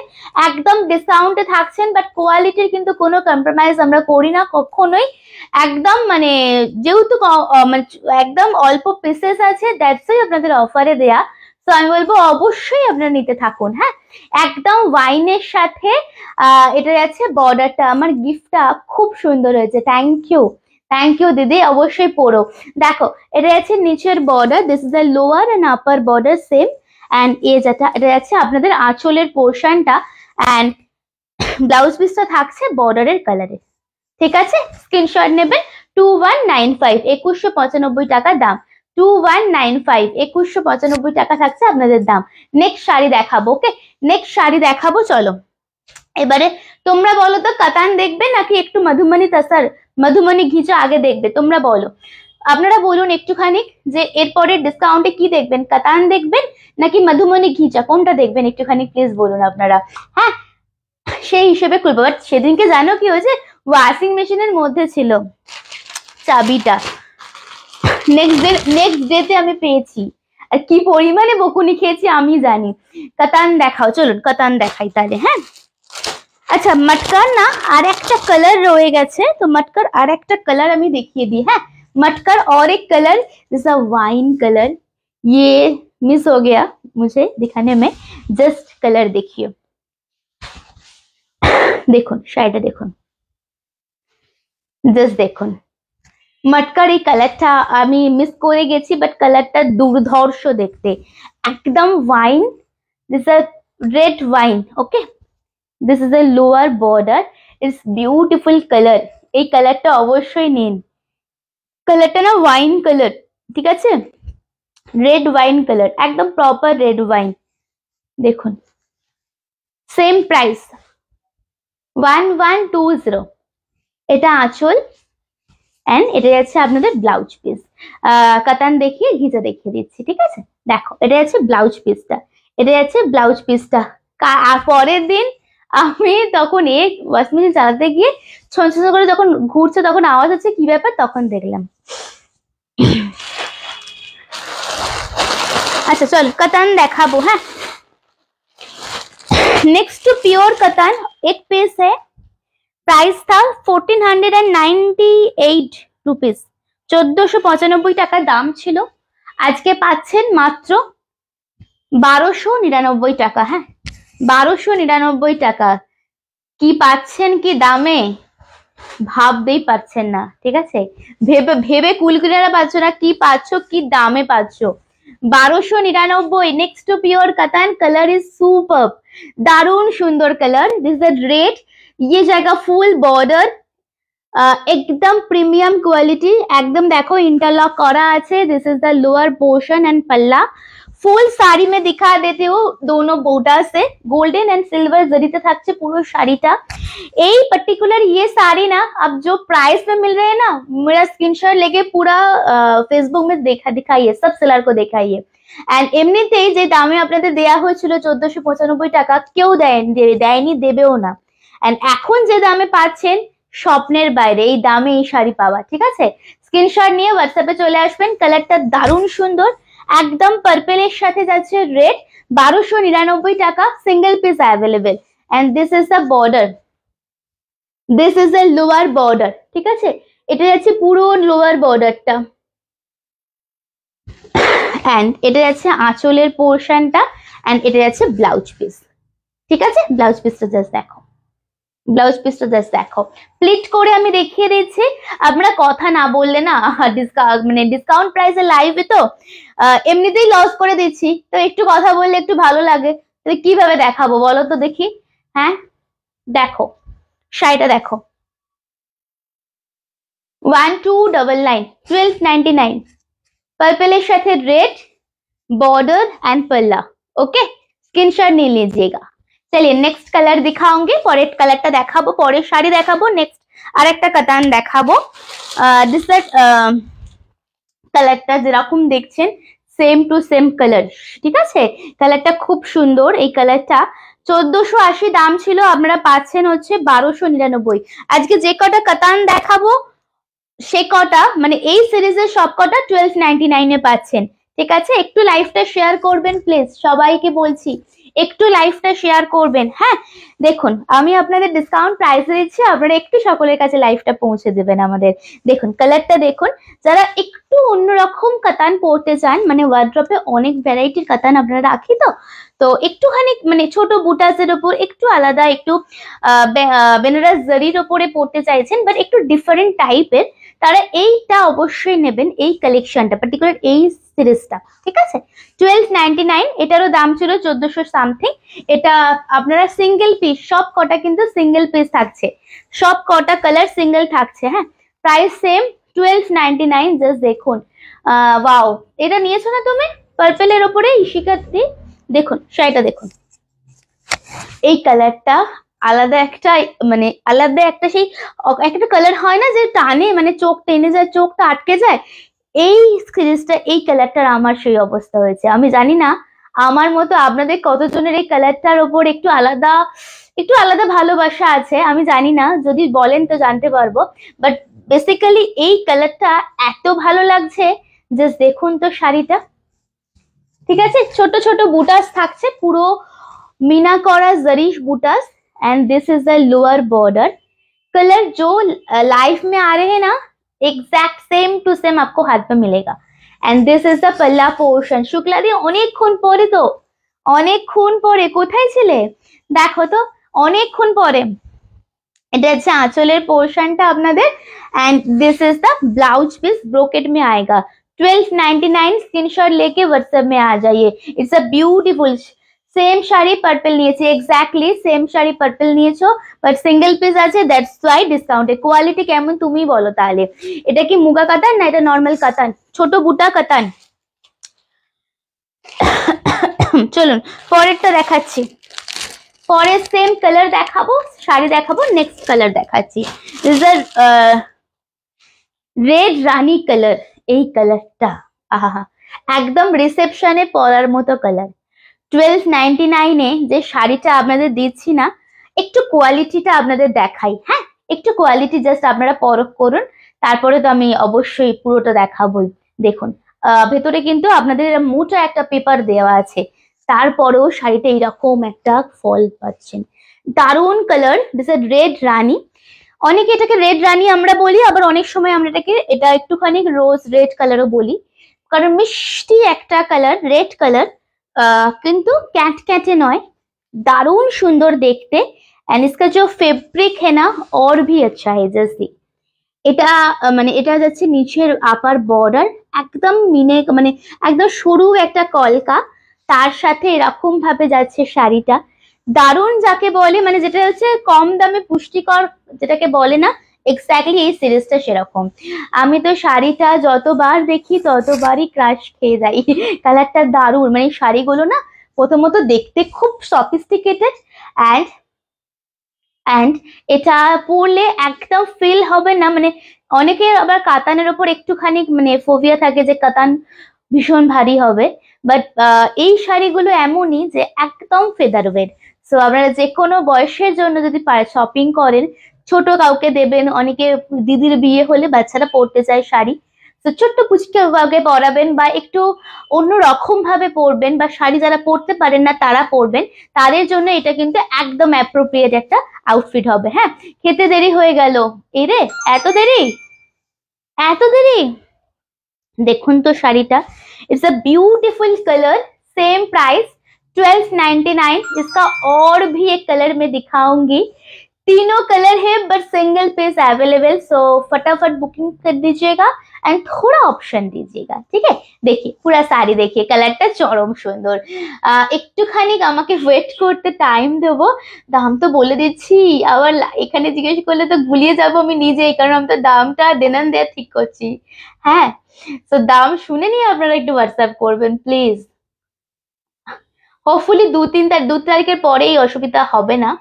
Speaker 1: একদম ডিসকাউন্টে থাকছেন, বাট কোয়ালিটির কিন্তু কোনো কম্প্রোমাইজ আমরা করি না কখনোই। একদম মানে যেহেতু একদম অল্প পিসেস আছে, দ্যাটস ওয়াই আপনাদের অফারে দেয়া। তো আমি বলবো অবশ্যই আপনারা নিতে থাকুন। হ্যাঁ, একদম ওয়াইনের সাথে এটা যাচ্ছে বর্ডারটা, আমার গিফটটা খুব সুন্দর হয়েছে। থ্যাংক ইউ দিদি, অবশ্যই পড়ো। দেখো এটা যাচ্ছে নিচের border, this is the lower and upper border same, and এটা যাচ্ছে আপনাদের আঁচলের পোর্শনটা, অ্যান্ড ব্লাউজ পিসটা থাকছে বর্ডারের কালারে। ঠিক আছে, স্ক্রিনশট নেবেন। 2195, 2195 টাকা দাম। 2195, 2195 টাকা থাকছে আপনাদের দাম। নেক্সট শাড়ি দেখাবো। ওকে, নেক্সট শাড়ি দেখাবো, চলো। এবারে তোমরা বলো তো, কাতান দেখবে নাকি একটু মধুমণি তাসার, মধুমণি ঘিচা আগে দেখবে? তোমরা বলো, আপনারা বলুন একটুখানি যে এরপরে ডিসকাউন্টে কি দেখবেন, কাতান দেখবেন নাকি মধুমণি ঘিচা, কোনটা দেখবেন একটুখানি প্লিজ বলুন আপনারা। হ্যাঁ, সেই হিসেবে খুলবো। বাট সেদিনকে জানো কি হয়েছে, ওয়াশিং মেশিনের মধ্যে ছিল চাবিটা, নেক্সট ডেতে আমি পেয়েছি, আর কি পরিমাণে বকুনি খেয়েছি আমি জানি। কাতান দেখাও, চলুন কাতান দেখাই তাহলে। হ্যাঁ, আচ্ছা, মটকার না আর একটা কালার রয়ে গেছে, তো মটকার আর একটা কালার আমি দেখিয়ে দিই। হ্যাঁ, मटकर और एक कलर जैसा वाइन कलर, ये मिस हो गया मुझे दिखाने में। जस्ट कलर देखिए, দেখুন শাড়িটা দেখুন, জাস্ট দেখুন মটকার এই কালারটা আমি মিস করে গেছি, বাট কালারটা দুর্ধর্ষ দেখতে, একদম wine, this a red wine. Okay, this is a lower border, it's beautiful colour. এই কালারটা অবশ্যই নিন, কালারটা না ওয়াইন কালার, ঠিক আছে, রেড ওয়াইন কালার, একদম প্রপার রেড ওয়াইন। দেখুন সেম প্রাইস 1120। এটা আঁচল, এন্ড এটা যাচ্ছে আপনাদের ব্লাউজ পিস। কাতান দেখিয়ে ঘিচা দেখিয়ে দিচ্ছি, ঠিক আছে। দেখো এটা যাচ্ছে ব্লাউজ পিসটা, এটা যাচ্ছে ব্লাউজ পিসটা। আর পরের দিন আমি তখন ওয়াশিং মেশিন চালাতে গিয়ে ছোঁচ করে যখন ঘুরছে, তখন আওয়াজ হচ্ছে কি ব্যাপার, তখন দেখলাম। अच्छा चल कतान देखाबो। हाँ, नेक्स्ट टू प्योर कतान एक पीस है, प्राइस था 1498 रुपीस, 1495 টাকা দাম ছিল, আজকে পাচ্ছেন মাত্র 1299 টাকা। হ্যাঁ, 1299 টাকা কি পাচ্ছেন, কি দামে ভাবতেই পারছেন না, ঠিক আছে, ভেবে ভেবে কুলকুলেরা পাচ্ছ না কি পাচ্ছ, কি দামে পাচ্ছ। 1299। Next to pure Katan, colour is superb, दारुण सुंदर कलर। दिस इज द रेड, ये जाएगा फुल बॉर्डर, एकदम प्रीमियम क्वालिटी, एकदम देखो इंटरलॉक करा আছে। This is the lower portion and palla. Full sari में दिखा देते हो दोनों बोटा से, गोल्डन एंड सिल्वर जरीते থাকছে পুরো শাড়িটা। এই पर्टिकुलर ये साड़ी ना अब जो प्राइस में मिल रहे हैं ना, मेरा स्क्रीनशॉट लेके पूरा फेसबुक में दिखाइए, सब सेलर को दिखाइए। एंड এমনিতেই যে দামে আপনাদের দেয়া হয়েছিল 1495 টাকা, কেউ দেয়নি, দেবেও না। এন্ড এখন যে দামে পাচ্ছেন স্বপ্নের বাইরে, এই দামে এই শাড়ি পাওয়া, ঠিক আছে। স্ক্রিনশট নিয়ে হোয়াটসঅ্যাপে চলে আসবেন। কালারটা দারুণ সুন্দর, একদম পার্পলের সাথে যাচ্ছে রেড। 1299 টাকা, single piece available. And this is the border, this is the lower border, ঠিক আছে, এটা যাচ্ছে পুরো লোয়ার বর্ডারটা, এন্ড এটা যাচ্ছে আঁচলের পোর্শনটা, এন্ড এটা যাচ্ছে ব্লাউজ পিস। ঠিক আছে, ব্লাউজ পিসটা জাস্ট দেখো, ব্লাউজ পিসটা জাস্ট দেখো, প্লিট করে আমি দেখিয়ে দিচ্ছি। আপনারা কথা না বললে না, মানে ডিসকাউন্ট প্রাইসে লাইভে তো এমনিতেই লস করে দিচ্ছি, তো একটু কথা বললে একটু ভালো লাগে। তো কিভাবে দেখাবো বলো তো দেখি। হ্যাঁ দেখো শাড়িটা দেখো, 1299, 1299, पर्पल साथे रेड बॉर्डर एंड पल्ला। ओके, स्क्रीनशॉट ले लीजिएगा। चलिए नेक्स्ट कलर दिखाऊंगी, পরের কালারটা দেখাবো, পরের শাড়ি দেখাবো, নেক্সট আরেকটা কাতান দেখাবো। দিস কালারটা যেরকম দেখছেন সেম টু সেম কালার, ঠিক আছে, কালারটা খুব সুন্দর। এই কালারটা 1480 দাম ছিল, আপনারা পাচ্ছেন হচ্ছে 1299। আজকে যে কটা কাতান দেখাবো সে কটা মানে এই সিরিজের সব কটা 1299 এ পাচ্ছেন, ঠিক আছে। একটু লাইভটা শেয়ার করবেন প্লিজ, সবাইকে বলছি একটু লাইভটা শেয়ার করবেন। হ্যাঁ দেখুন আমি আপনাদের ডিসকাউন্ট প্রাইসে দিচ্ছি, আপনারা একটু সকলের কাছে লাইভটা পৌঁছে দেবেন আমাদের। দেখুন কালারটা দেখুন, যারা একটু অন্যরকম কাতান পরতে চান, মানে ওয়ার্ড্রপে অনেক ভ্যারাইটির কাতান আপনারা রাখি, তো একটুখানি মানে ছোট বুটাসের ওপর একটু আলাদা, একটু বেনারস জরির ওপরে পড়তে চাইছেন বাট একটু ডিফারেন্ট টাইপের, তারা এইটা অবশ্যই নেবেন, এই কালেকশনটা পার্টিকুলার এই সিরিজটা, ঠিক আছে। 1299, এটারও দাম ছিল 1400 সামথিং। এটা আপনারা সিঙ্গেল পিস, সব কটা কিন্তু সিঙ্গেল পিস থাকছে, সব কটা কালার সিঙ্গেল থাকছে। হ্যাঁ প্রাইস সেম 1299, জাস্ট দেখুন। ওয়াও, এটা নিয়েছো না তুমি পার্পেলের ওপরে ইশিকাতে, দেখুন শাড়িটা দেখুন, এই কালারটা আলাদা একটা, মানে আলাদা একটা সেই একটা কালার হয় না যে টানে, মানে চোখ টেনে যায়, চোখটা আটকে যায়, এই সিরিজটা এই কালারটার আমার সেই অবস্থা হয়েছে। আমি জানি না আমার মতো আপনাদের কতজনের এই কালারটার ওপর একটু আলাদা ভালোবাসা আছে, আমি জানি না, যদি বলেন তো জানতে পারবো। বাট বেসিক্যালি এই কালারটা এত ভালো লাগছে, জাস্ট দেখুন তো শাড়িটা, ঠিক আছে। ছোট ছোট বুটাস থাকছে, পুরো मीना करा जरी बूटास, and this is the lower border. Colour जो लाइफ में आ रहे हैं ना एग्जैक्ट सेम टू सेम आपको हाथ में मिलेगा, and this is the palla portion. Shukla दी অনেকক্ষণ পরে, তো অনেকক্ষণ পরে কোথায় ছিলে দেখো তো, অনেকক্ষণ পরে। এটা হচ্ছে আঁচলের পোর্শনটা আপনাদের, and this is the blouse piece, brocade में आएगा। 1299, स्क्रीनशॉट लेके व्हाट्सएप में आ जाइए। It's a beautiful same sari purple নিয়েছি, এক্স্যাক্টলি সেম শাড়ি পার্পল নিয়েছো, বাট সিঙ্গেল পিস আছে, দ্যাটস ওয়াই ডিসকাউন্টে। কোয়ালিটি কেমন তুমি বলো তাহলে, এটা কি মুগা কাতান না এটা নর্মাল কাতান, ছোট বুটা কাতান? চলুন পরেরটা দেখাচ্ছি, পরের সেম কালার দেখাবো, শাড়ি দেখাবো, নেক্সট কালার দেখাচ্ছি। দিস আর রেড রানী কালার, এই কালারটা আহা একদম রিসেপশনে পরার মতো কালার। 1299 যে শাড়িটা আপনাদের দিচ্ছি না, একটু কোয়ালিটিটা আপনাদের দেখাই। হ্যাঁ একটু কোয়ালিটি জাস্ট আপনারা পরখ করুন, তারপরে তো আমি অবশ্যই পুরোটা দেখাবই। দেখুন ভেতরে কিন্তু আপনাদের মোটা একটা পেপার দেওয়া আছে, তারপরেও শাড়িটা এইরকম একটা ফল পাচ্ছেন, দারুন কালার। দিস ইজ রেড রানী, অনেকে এটাকে রেড রানী আমরা বলি, আবার অনেক সময় আমরা এটা একটুখানি রোজ রেড কালারও বলি, কারণ মিষ্টি একটা কালার, রেড কালার, কিন্তু ক্যাটক্যাটে নয়, दारुण सुंदर देखते। एंड इसका जो फैब्रिक है ना और भी अच्छा है, जैसे এটা মানে এটা যাচ্ছে নিচের আপার বর্ডার, একদম মিনে মানে একদম সরু একটা কলকা, তার সাথে এরকম ভাবে যাচ্ছে শাড়িটা, দারুণ যাকে বলে, মানে যেটা হচ্ছে কম দামে পুষ্টিকর যেটাকে বলে না, এক্স্যাক্টলি এই সিরিজটা সেরকম। আমি তো শাড়িটা যতবার দেখি ততবারই ক্রাশ খেয়ে যাই, কালারটা দারুণ, মানে শাড়িগুলো না প্রথমত দেখতে খুব সফিস্টিকেটেড, অ্যান্ড এটা পরলে একদম ফিল হবে না, মানে অনেকের আবার কাতানের ওপর একটুখানি মানে ফোবিয়া থাকে যে কাতান ভীষণ ভারী হবে, বাট এই শাড়িগুলো এমনই যে একদম ফেদার ওয়েট। সো আপনারা যে কোনো বয়সের জন্য যদি শপিং করেন, ছোট কাউকে দেবেন, অনেকে দিদির বিয়ে হলে বাচ্চারা পরতে চায় শাড়ি, তো ছোট্ট পুচকে কাউকে পরাবেন বা একটু অন্য রকম ভাবে পরবেন, বা শাড়ি যারা পরতে পারেন না তারা পরবেন, তাদের জন্য এটা কিন্তু একদম অ্যাপ্রোপ্রিয়েট একটা আউটফিট হবে। হ্যাঁ খেতে দেরি হয়ে গেল, এই রে এত দেরি এত দেরি, দেখুন তো শাড়িটা, it's a beautiful colour, same price 1299। इसका और भी एक कलर में दिखाऊंगी, तीनों कलर है बट सिंगल पीस अवेलेबल, सो फटाफट बुकिंग कर दीजिएगा एंड थोड़ा ऑप्शन दीजिएगा, ठीक है। देखिए पूरा শাড়ি देखिए, কালারটা চরম সুন্দর। একটুখানি আমাকে ওয়েট করতে টাইম দেবো, দাম তো বলে দিচ্ছি, আবার এখানে জিজ্ঞেস করলে তো গুলিয়ে যাবো আমি নিজেই, কারণ আমি তো দামটা দেনান দেয়া ঠিক করছি। হ্যাঁ, তো দাম শুনে নিয়ে আপনারা একটু হোয়াটসঅ্যাপ করবেন প্লিজ। হোপফুলি 2 তারিখের পরেই অসুবিধা হবে না।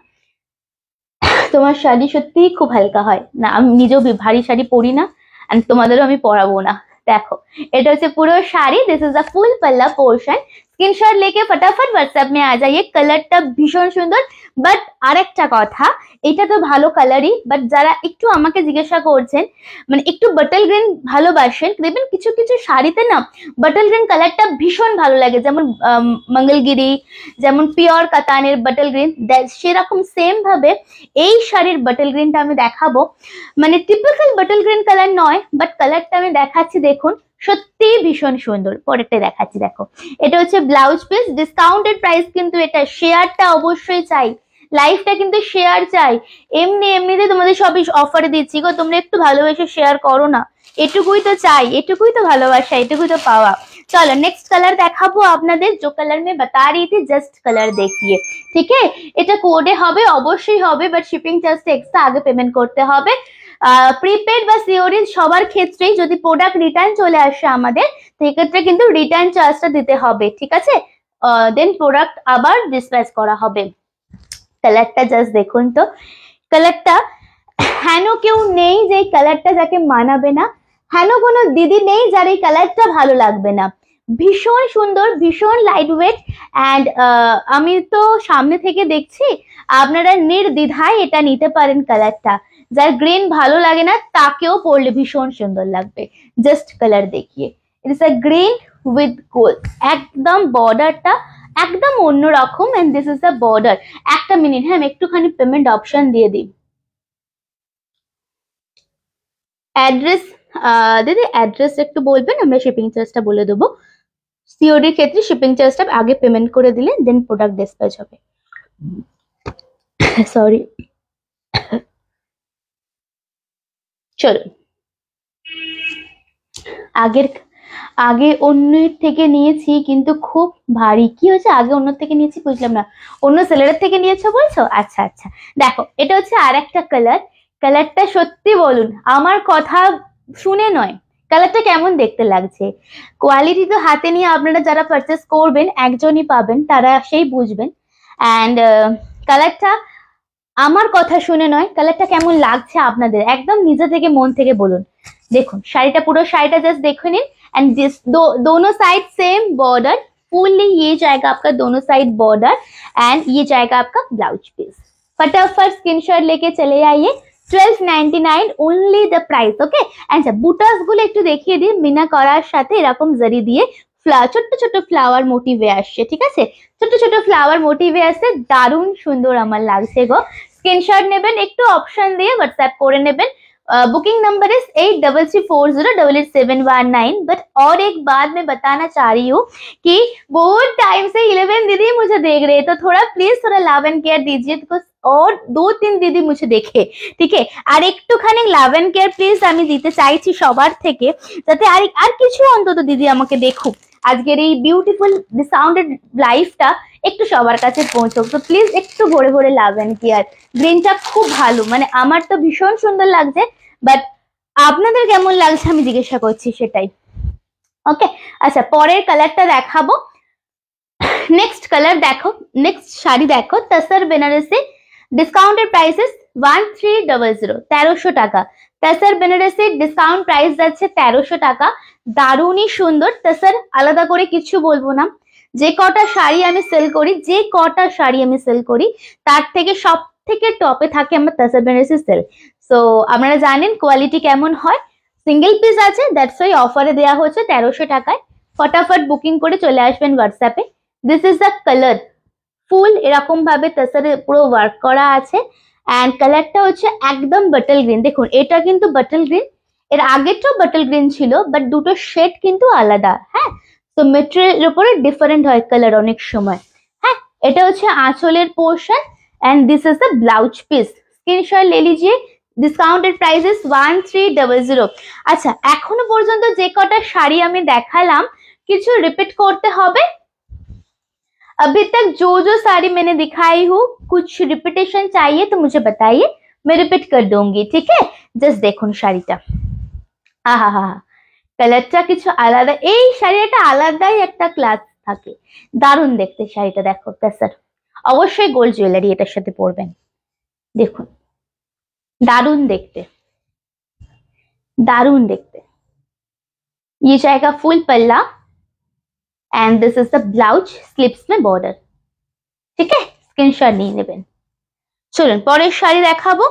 Speaker 1: তোমার শাড়ি সত্যিই খুব হালকা হয় না, আমি নিজেও ভারী শাড়ি পরি না, আর তোমাদেরও আমি পরাবো না। দেখো এটা হচ্ছে পুরো শাড়ি, দিস ইজ দ্য ফুল पल्ला पोर्शन। স্ক্রিনশট लेके फटाफट व्हाट्सएप में आ जाइए। কালারটা ভীষণ সুন্দর, বাট আরেকটা কথা, এটা তো ভালো কালারই, বাট যারা একটু আমাকে জিজ্ঞাসা করছেন মানে একটু বাটল গ্রিন ভালোবাসেন, দেখবেন কিছু কিছু শাড়িতে না বাটল গ্রিন কালারটা ভীষণ ভালো লাগে, যেমন মঙ্গলগিরি, যেমন পিওর কাতানের বাটল গ্রিন, সেরকম সেম ভাবে এই শাড়ির বাটল গ্রিনটা আমি দেখাবো। মানে টিপিক্যাল বাটল গ্রিন কালার নয়, বাট কালারটা আমি দেখাচ্ছি, দেখুন সত্যি ভীষণ সুন্দর। পরেরটা দেখাচ্ছি, দেখো এটা হচ্ছে ব্লাউজ পিস, ডিসকাউন্টেড প্রাইস কিন্তু এটা। শেয়ারটা অবশ্যই চাই, লাইফটা কিন্তু শেয়ার চাই। এমনিতে তোমাদের সবই অফারে দিচ্ছি গো, তোমরা একটু ভালোবেসে শেয়ার করো না, এটুকুই তো চাই, এটুকুই তো ভালোবাসা, এটুকুই তো পাওয়া। चलो नेक्स्ट कलर দেখাবো আপনাদের, जो कलर में बता रही थी जस्ट कलर देखिए, ठीक है। এটা কোডে হবে, অবশ্যই হবে, বাট শিপিং চার্জটা এক্সট্রা আগে পেমেন্ট করতে হবে। প্রিপেড বা সিওরি সবার ক্ষেত্রেই যদি প্রোডাক্ট রিটার্ন চলে আসে আমাদের, সেক্ষেত্রে কিন্তু রিটার্ন চার্জটা দিতে হবে, ঠিক আছে। দেন প্রোডাক্ট আবার ডিসপ্যাচ করা হবে। কালারটা জাস্ট দেখুন তো, কালারটা হেন কেউ নেই যে কালারটা যাকে মানাবে না, হেন কোনো দিদি নেই যার এই কালারটা ভালো লাগবে না। ভীষণ সুন্দর, ভীষণ লাইট ওয়েট, অ্যান্ড আমি তো সামনে থেকে দেখছি, আপনারা নির্দ্বিধায় এটা নিতে পারেন। কালারটা যার গ্রিন ভালো লাগে না তাকেও পরলে ভীষণ সুন্দর লাগবে। জাস্ট কালার দেখিয়ে, it is a green with gold, একদম বর্ডারটা একদম অন্যরকম, and this is the border. একটা মিনিট, হ্যাঁ আমি একটুখানি পেমেন্ট অপশন দিয়ে দিই। অ্যাড্রেস দিদি অ্যাড্রেস একটু বলবেন, আমরা শিপিং চার্জটা বলে দেবো। সিওডির ক্ষেত্রে শিপিং চার্জটা আগে পেমেন্ট করে দিলে দেন প্রোডাক্ট ডিসপ্যাচ হবে। সরি, চলো আগে অন্যের থেকে নিয়েছি কিন্তু খুব ভারী। কি হয়েছে, আগে অন্য থেকে নিয়েছি বুঝলাম না, অন্য সেলারের থেকে নিয়েছো বলছো? আচ্ছা আচ্ছা, দেখো এটা হচ্ছে আর একটা কালার। কালারটা সত্যি বলুন, আমার কথা শুনে নয়, কালারটা কেমন দেখতে লাগছে। কোয়ালিটি তো হাতে নিয়ে আপনারা যারা পারচেস করবেন একজনই পাবেন, তারা সেই বুঝবেন। অ্যান্ড কালারটা আমার কথা শুনে নয়, কালারটা কেমন লাগছে আপনাদের একদম নিজে থেকে মন থেকে বলুন। দেখুন শাড়িটা, পুরো শাড়িটা জাস্ট দেখে নিন। एंड दिस दोनों साइड सेम बॉर्डर, फुल्ली ये जाएगा आपका दोनों साइड बॉर्डर, एंड ये जाएगा आपका ब्लाउज पीस। फटाफट स्क्रीनशॉट लेके चले आइए। 1299 only the price, okay. And বুটাস গুলো একটু দেখিয়ে দিই, মিনা করার সাথে এরকম জরি দিয়ে ছোট ছোট ফ্লাওয়ার মোটিভে আসছে, ঠিক আছে। ছোট ছোট ফ্লাওয়ার মোটিভে আসছে, দারুণ সুন্দর আমার লাগছে গো। স্ক্রিনশট নেবেন, একটু অপশন দিয়ে হোয়াটসঅ্যাপ করে নেবেন। Booking number is 8334088719। बट और एक बात मैं बताना चाह रही हूँ कि बहुत टाइम से 11 दीदी मुझे देख रहे हैं, तो थोड़ा प्लीज थोड़ा लव एंड केयर दीजिए, बिकॉज और 2-3 दीदी मुझे देखे, ठीक है। আর একটুখানি লাভ এন্ড কেয়ার প্লিজ আমি দিতে চাইছি সবার থেকে, যাতে আর কিছু অন্তত দিদি আমাকে দেখুক, আজকের এই বিউটিফুল ডিসকাউন্টেড লাইফটা একটু সবার কাছে পৌঁছুক। তো প্লিজ একটু ভরে ভরে লাভ এন্ড কেয়ার। গ্রিনটা খুব ভালো, মানে আমার তো ভীষণ সুন্দর লাগছে, বাট আপনাদের কেমন লাগছে আমি জিজ্ঞাসা করছি সেটাই, ওকে। আচ্ছা পরের কালারটা দেখাবো। নেক্সট কালার দেখো, নেক্সট শাড়ি দেখো, তসর বেনারসি, ডিসকাউন্টেড প্রাইসেস 1300, 1300 টাকা। তসর বেনারসি ডিসকাউন্ট প্রাইস যাচ্ছে 1300 টাকা। দারুণই সুন্দর তসর, আলাদা করে কিছু বলবো না। যে কটা শাড়ি আমি সেল করি তার থেকে সব থেকে টপে থাকে আমার তসর বেনারসি সেল। সো আপনারা জানেন কোয়ালিটি কেমন হয়। সিঙ্গেল পিস আছে, দ্যাটস ওয়াই অফারে দেওয়া হচ্ছে 1300 টাকায়। ফটাফট বুকিং করে চলে আসবেন হোয়াটসঅ্যাপে। দিস ইজ দ্য কালার, ফুল এরকম ভাবে তসরে পুরো ওয়ার্ক করা আছে, অ্যান্ড কালারটা হচ্ছে একদম বাটল গ্রিন। দেখুন এটা কিন্তু বাটল গ্রিন, এর আগেরটাও বাটল গ্রিন ছিল, বাট দুটো শেড কিন্তু আলাদা, হ্যাঁ। তো মেটেরিয়ালের উপরে ডিফারেন্ট হয় কালার অনেক সময়, হ্যাঁ। এটা হচ্ছে আঁচলের portion and this is the blouse piece screenshot ले लीजिए ডিসকাউন্টেড প্রাইস ইজ 1300। আচ্ছা এখনো পর্যন্ত যে কটা শাড়ি আমি দেখালাম কিছু রিপিট করতে হবে। अभी तक जो जो साड़ी मैंने दिखाई हूँ कुछ रिपीटेशन चाहिए तो मुझे बताइए, मैं रिपीट कर दूंगी, ठीक है। জাস্ট দেখুন শাড়িটা, আহা হা কালারটা কিছু আলাদা, এই শাড়িটা আলাদাই একটা ক্লাস থাকে, দারুণ দেখতে শাড়িটা। দেখো স্যার অবশ্যই গোল্ড জুয়েলারি এটার সাথে পরবেন, দেখুন दारुण देखते, दारुण देखते। ये जाएगा फुल पल्ला and this is the blouse, slips में बॉर्डर, ठीक है। स्क्रीनशॉट নিয়ে নেবেন। চলুন পরের শাড়ি দেখাবো,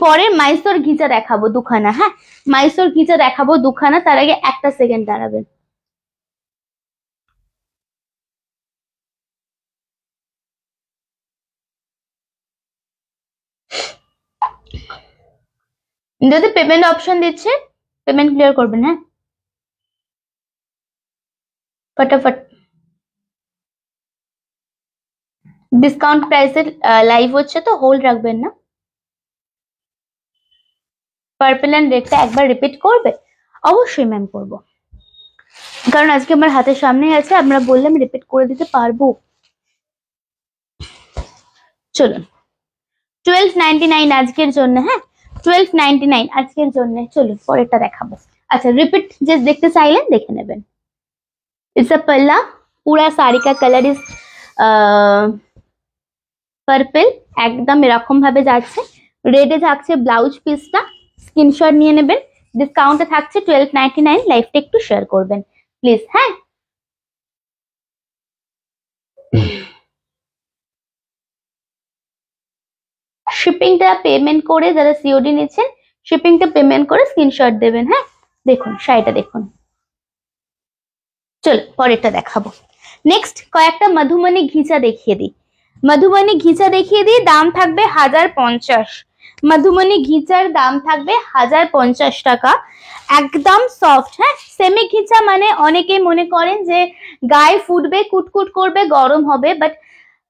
Speaker 1: পরের মাইসোর গিজা দেখাবো দুখানা। হ্যাঁ মাইসোর গিজা দেখাবো দুখানা, তার আগে একটা সেকেন্ড দাঁড়াবেন। যদি পেমেন্ট অপশন দিচ্ছে পেমেন্ট ক্লিয়ার করবেন, হ্যাঁ ফটাফট। ডিসকাউন্ট প্রাইসে লাইভ হচ্ছে তো হোল্ড রাখবেন না। পার্পল এন্ড রেডটা একবার রিপিট করবে? অবশ্যই ম্যাম করব, কারণ আজকে আমার হাতের সামনেই আছে, আমরা বললাম রিপিট করে দিতে পারবো। চলুন 1299 আজকের জন্য, হ্যাঁ 1299 আজকের জন্য। চলুন পরেরটা দেখাবো। अच्छा रिपीट जस्ट देखते চাইলেন দেখে নেবেন। इट्स अ पल्ला, पूरा साड़ी का कलर इज পার্পল, একদম এরকম ভাবে যাচ্ছে। রেডে থাকছে ব্লাউজ পিসটা, স্ক্রিনশট নিয়ে নেবেন। ডিসকাউন্টে থাকছে 1299, লাইভটা একটু শেয়ার করবেন প্লিজ, হ্যাঁ। শিপিংটা পেমেন্ট করে যারা সিওডি নিচ্ছেন শিপিংটা পেমেন্ট করে স্ক্রিনশট দেবেন, হ্যাঁ। দেখুন শাড়িটা দেখুন। চল পরেরটা দেখাবো। নেক্সট কয়েকটা মধুমণি ঘিচা দেখিয়ে দিই। মধুমণি ঘিচা দেখিয়ে দিই, দাম থাকবে 1050। মধুমণি ঘিচার দাম থাকবে 1050 টাকা, একদম সফট। হ্যাঁ সেমি ঘিচা মানে অনেকেই মনে করেন যে গায়ে ফুটবে, কুটকুট করবে, গরম হবে, বাট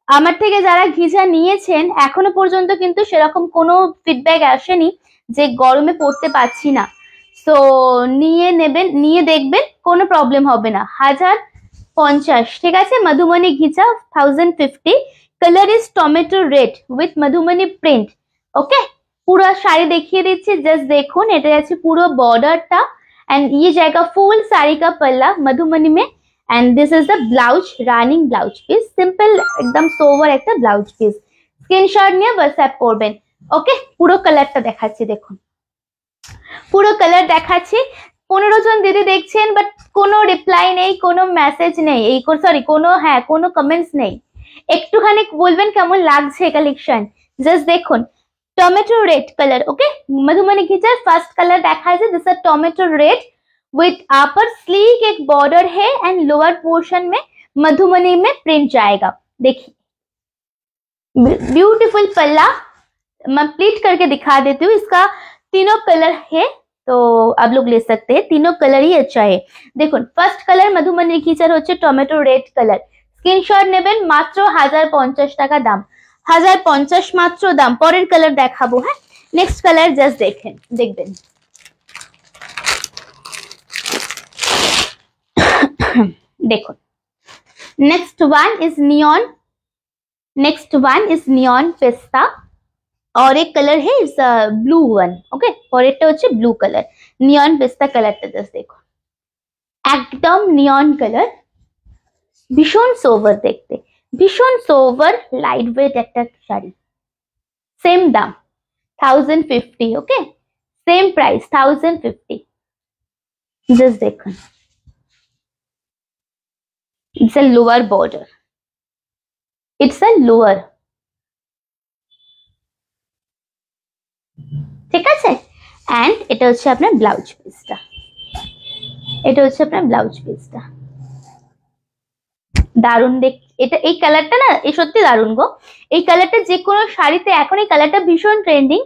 Speaker 1: আমার থেকে যারা ঘিচা নিয়েছেন এখনো পর্যন্ত কিন্তু সেরকম কোনো ফিডব্যাক আসেনি যে গরমে পড়তে পারছি না। তো নিয়ে নেবেন, নিয়ে দেখবেন, কোনো প্রবলেম হবে না। 1050, ঠিক আছে। Madhumoni ghicha 1050, colour is tomato red with Madhumoni print, okay. পুরো শাড়ি দেখিয়ে দিচ্ছি, জাস্ট দেখুন। এটা আছে পুরো বর্ডারটা एंड ये जाएगा फुल साड़ी का पल्ला मधुमणि में and this is the blouse, running blouse piece, simple একদম সোভার একটা ব্লাউজ পিস। স্ক্রিনশট নিয়ে হোয়াটসঅ্যাপ করবেন, ওকে। পুরো কালারটা দেখাচ্ছি, দেখুন পুরো কালার দেখাচ্ছি। 15 জন দিদি দেখছেন বাট কোনো রিপ্লাই নেই, কোনো মেসেজ নেই, এই সরি কোনো হ্যাঁ কোনো কমেন্টস নেই। একটুখানি বলবেন কেমন লাগছে কালেকশন, জাস্ট দেখুন। Tomato red colour, okay. Madhumoni ghicha first colour देखा है, this tomato red with upper sleek एक बॉर्डर है एंड लोअर पोर्शन में मधुमणि में प्रिंट जाएगा। देखिए ब्यूटीफुल पल्ला, मैं प्लीट करके दिखा देती हूँ। इसका तीनों कलर है तो आप लोग ले सकते हैं, तीनों कलर ही अच्छा है। देखो फर्स्ट कलर मधुमणि घिचार होच्छे टोमेटो रेड कलर, स्क्रीनशॉट नेबेन, मात्र 1050 টাকা দাম, 1050 মাত্র দাম। পরের কালার দেখাবো, হ্যাঁ নেক্সট কালার জাস্ট দেখেন, দেখবেন। দেখুন next one is neon, next one is neon pista और एक कलर है इज ब्लू वन, ओके। और এটা হচ্ছে ব্লু কালার, নিয়ন পেস্তা কালারটা জাস্ট দেখো, একদম নিয়ন কালার, ভীষণ সোভার দেখতে, ভীষণ সোভার লাইট ওয়েট একটা শাড়ি। সেম দাম 1050, ওকে। সেম প্রাইস 1050, জাস্ট দেখুন। It's a lower border, it's a lower, ঠিক আছে। এন্ড এটা হচ্ছে আপনার ব্লাউজ পিসটা, এটা হচ্ছে আপনার ব্লাউজ পিসটা। দারুণ দেখ, এটা এই কালারটা না এই সত্যি দারুণ গো। এই কালারটা যে কোনো শাড়িতে এখন এই কালারটা ভীষণ ট্রেন্ডিং,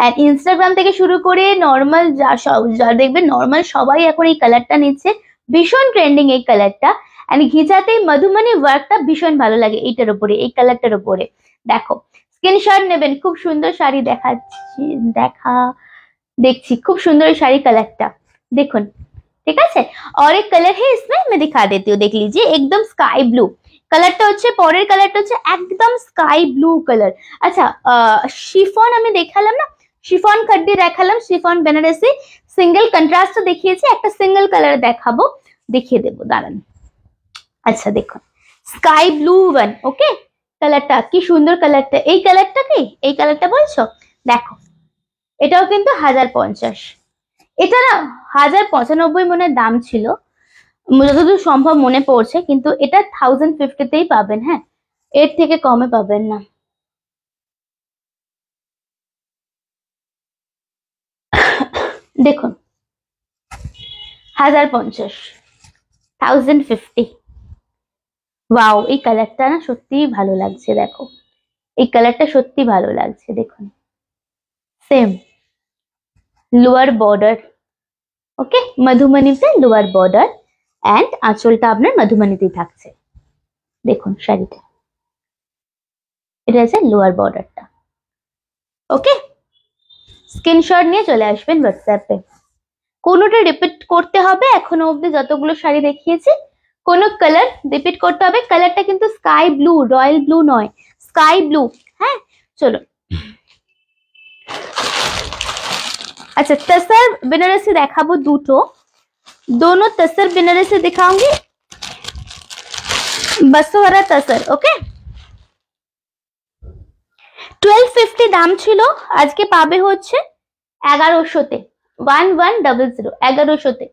Speaker 1: এন্ড ইনস্টাগ্রাম থেকে শুরু করে নর্মাল যা দেখবেন নর্মাল সবাই এখন এই কালারটা নিচ্ছে, ভীষণ ট্রেন্ডিং এই কালারটা। এন্ড ঘিচাতেই মধুমণি ওয়ার্কটা ভীষণ ভালো লাগে এইটার উপরে, এই কালারটার উপরে। দেখো স্ক্রিনশট নেবেন, খুব সুন্দর শাড়ি দেখাচ্ছি, देखी खूब सुंदर साड़ी कलरটা देखुन। ठीक है और एक कलर है इसमें, मैं दिखा देती हूँ, देख लीजिए एकदम स्काई ब्लू कलरটা হচ্ছে, পরের কালারটা হচ্ছে একদম স্কাই ব্লু কালার। আচ্ছা শিফন আমি দেখালাম না, শিফন কাড্ডি দেখালাম, শিফন বেনারসি সিঙ্গেল কন্ট্রাস্ট দেখিয়েছি, একটা সিঙ্গেল কালার দেখাবো, দেখিয়ে দেবো দাঁড়ান। আচ্ছা দেখুন স্কাই ব্লু ওয়ান, ওকে কালারটা কি সুন্দর, কালারটা এই কালারটা কি, এই কালারটা বলছো, দেখো এটাও কিন্তু 1050, এটা না 1095 মনে দাম ছিল, যতদূর সম্ভব মনে পড়ছে, কিন্তু এটা 1050তেই পাবেন, হ্যাঁ এর থেকে কমে পাবেন না। দেখুন 1050, 1050, ওয়াও এই কালারটা না সত্যিই ভালো লাগছে, দেখো এই কালারটা সত্যি ভালো লাগছে, দেখুন সেম লোয়ার বর্ডার, ওকে মধুমণিতে লোয়ার বর্ডার এন্ড আঁচলটা আপনার মধুমণিতেই থাকছে, দেখুন শাড়িটা, এটা আছে লোয়ার বর্ডারটা, ওকে স্ক্রিনশট নিয়ে চলে আসবেন হোয়াটসঅ্যাপে। কোনোটা রিপিট করতে হবে, এখনো অবধি যতগুলো শাড়ি দেখিয়েছি কোনো কালার রিপিট করতে হবে, কালারটা কিন্তু স্কাই ব্লু, রয়্যাল ব্লু নয়, স্কাই ব্লু, হ্যাঁ চলো। अच्छा तसर बनारसी देखाबो दुटो, दोनों तसर बनारसी दिखाऊंगी, बसोहरा तसर, ओके 1250 দাম ছিল, আজকে পাবে হচ্ছে 1100তে, 1100 1100তে,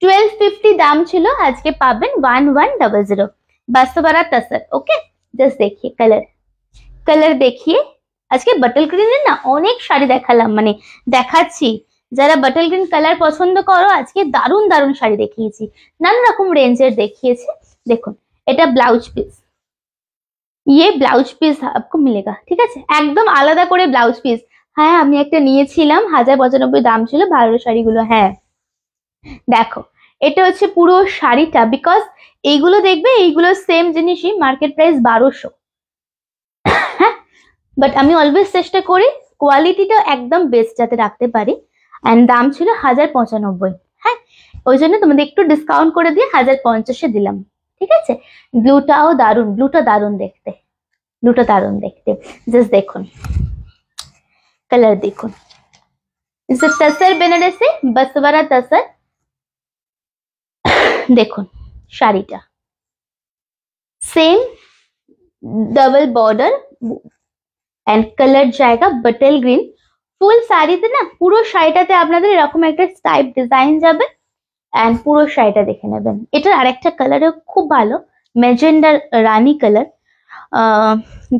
Speaker 1: 1250 দাম ছিল, আজকে পাবেন 1100 बसोहरा तसर, ओके जस्ट देखिए कलर, कलर देखिए, আজকে বাটল গ্রিনের না অনেক শাড়ি দেখালাম, মানে দেখাচ্ছি, যারা বাটল গ্রিন কালার পছন্দ করো আজকে দারুণ দারুণ শাড়ি দেখিয়েছি, নানা রকম রেঞ্জের দেখিয়েছি। দেখুন এটা ব্লাউজ পিস, ये ব্লাউজ পিস आपको मिलेगा, ঠিক আছে একদম আলাদা করে ব্লাউজ পিস, হ্যাঁ আমি একটা নিয়েছিলাম 1095 দাম ছিল, ভালো শাড়িগুলো, হ্যাঁ দেখো এটা হচ্ছে পুরো শাড়িটা, বিকজ এইগুলো দেখবে এইগুলো সেম জিনিসই মার্কেট প্রাইস 1200, হ্যাঁ বাট আমি অলওয়েজ চেষ্টা করি কোয়ালিটিটা একদম বেস্ট যাতে রাখতে পারি, এন্ড দাম ছিল 1095, হ্যাঁ ওই জন্য তোমাদের একটু ডিসকাউন্ট করে দিয়ে 1050-এ দিলাম, ঠিক আছে। ব্লুটাও দারুণ, ব্লুটা দারুণ দেখতে, ব্লুটা দারুণ দেখতে, জাস্ট দেখুন কালার দেখুন, তসর বেনারসি বসওয়ারা তসর, দেখুন শাড়িটা same double border and colour জায়গা বাটল গ্রিন, ফুল শাড়িতে না পুরো শাড়িটাতে আপনাদের এরকম একটা টাইপ ডিজাইন যাবে, এন্ড পুরো শাড়িটা দেখে নেবেন। এটার আরেকটা কালারও খুব ভালো, ম্যাজেন্ডা রানী কালার,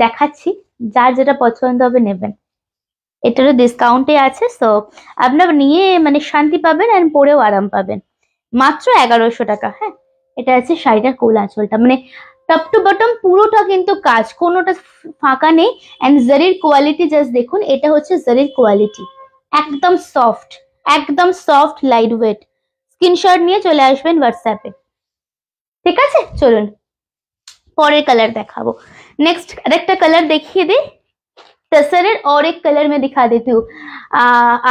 Speaker 1: দেখাচ্ছি, যার যেটা পছন্দ হবে নেবেন, এটারও ডিসকাউন্টে আছে, সো আপনারা নিয়ে মানে শান্তি পাবেন এন্ড পরেও আরাম পাবেন, মাত্র 1100 টাকা, হ্যাঁ এটা আছে শাড়িটার কোল আঁচলটা, মানে টপ টু বটম পুরোটা কিন্তু কাজ, কোনোটা ফাঁকা নেই, এন্ড জারির কোয়ালিটি জাস্ট দেখুন, এটা হচ্ছে জারির কোয়ালিটি, একদম সফট, একদম সফট লাইট ওয়েট। স্ক্রিনশট নিয়ে চলে আসবেন হোয়াটসঅ্যাপে, ঠিক আছে চলুন পরের কালার দেখাবো। नेक्स्ट আরেকটা কালার দেখিয়ে দিই, तसरेर और एक कलर में दिखा देती हूँ,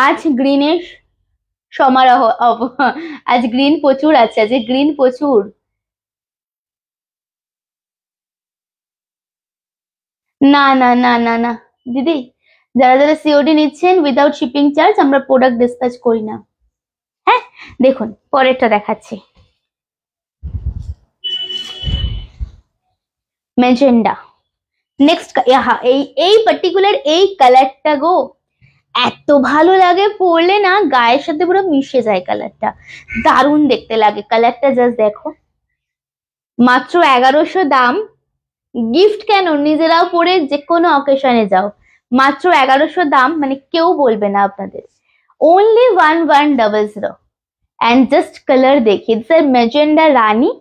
Speaker 1: आज ग्रीनिश समारोह, आज ग्रीन प्रचुर আছে, आज ग्रीन प्रचुर, না না না না না দিদি, যারা যারা সিওডি নিচ্ছেন উইদাউট শিপিং চার্জ আমরা প্রোডাক্ট ডিসপ্যাচ করি না, হ্যাঁ দেখুন পরেরটা দেখাচ্ছি, ম্যাজেন্ডা নেক্সট, এই পার্টিকুলার এই কালারটা গো এত ভালো লাগে, পরলে না গায়ের সাথে পুরো মিশে যায়, কালারটা দারুণ দেখতে লাগে, কালারটা জাস্ট দেখো, মাত্র 1100 দাম, গিফট কেন নিজেরাও পরে যে কোনো অকেশনে যাও, মাত্র 1100 দাম, মানে কেউ বলবে না আপনাদের, ओनली 1100 एंड जस्ट कलर देखिए, मैजेंडा रानी,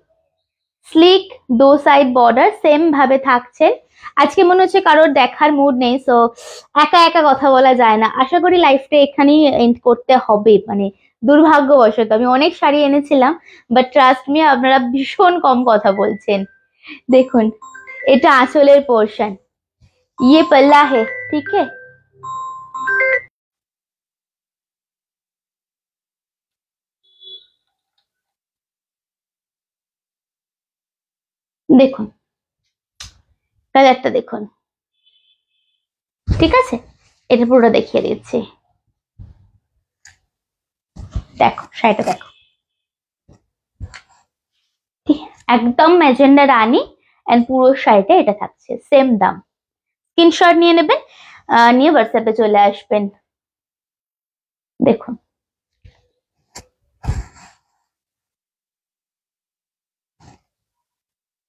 Speaker 1: स्लिक दो साइड बॉर्डर सेम भावे থাকছে, আজকে মনে হচ্ছে কারোর দেখার মুড নেই, সো একা একা কথা বলা যায় না। আশা করি লাইফটা এখানেই এন্ড করতে হবে, মানে দুর্ভাগ্যবশত আমি অনেক শাড়ি এনেছিলাম, বাট ট্রাস্ট মি আপনারা ভীষণ কম কথা বলছেন। দেখুন এটা আঁচলের পোর্শন, ये पल्ला है, ठीक है। দেখুন কালারটা দেখুন, ঠিক আছে, এটা পুরোটা দেখিয়ে দিচ্ছি। দেখো শাড়িটা দেখো, একদম ম্যাজেন্ডা রানী, এন্ড পুরো শাড়িটা এটা থাকছে, সেম দাম। স্ক্রিনশট নিয়ে নেবেন, নিয়ে হোয়াটসঅ্যাপে চলে আসবেন। দেখুন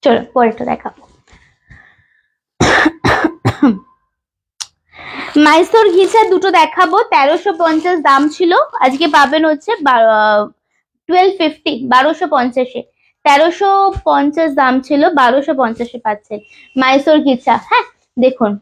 Speaker 1: চলো পরেরটা দেখাবো। মাইসোর ঘিচা দুটো দেখাবো, 1350 দাম ছিল, আজকে পাবেন হচ্ছে 1250, 1250-এ। 1350 দাম ছিল, 1250-এ পাচ্ছেন মাইসোর ঘিচা। হ্যাঁ দেখুন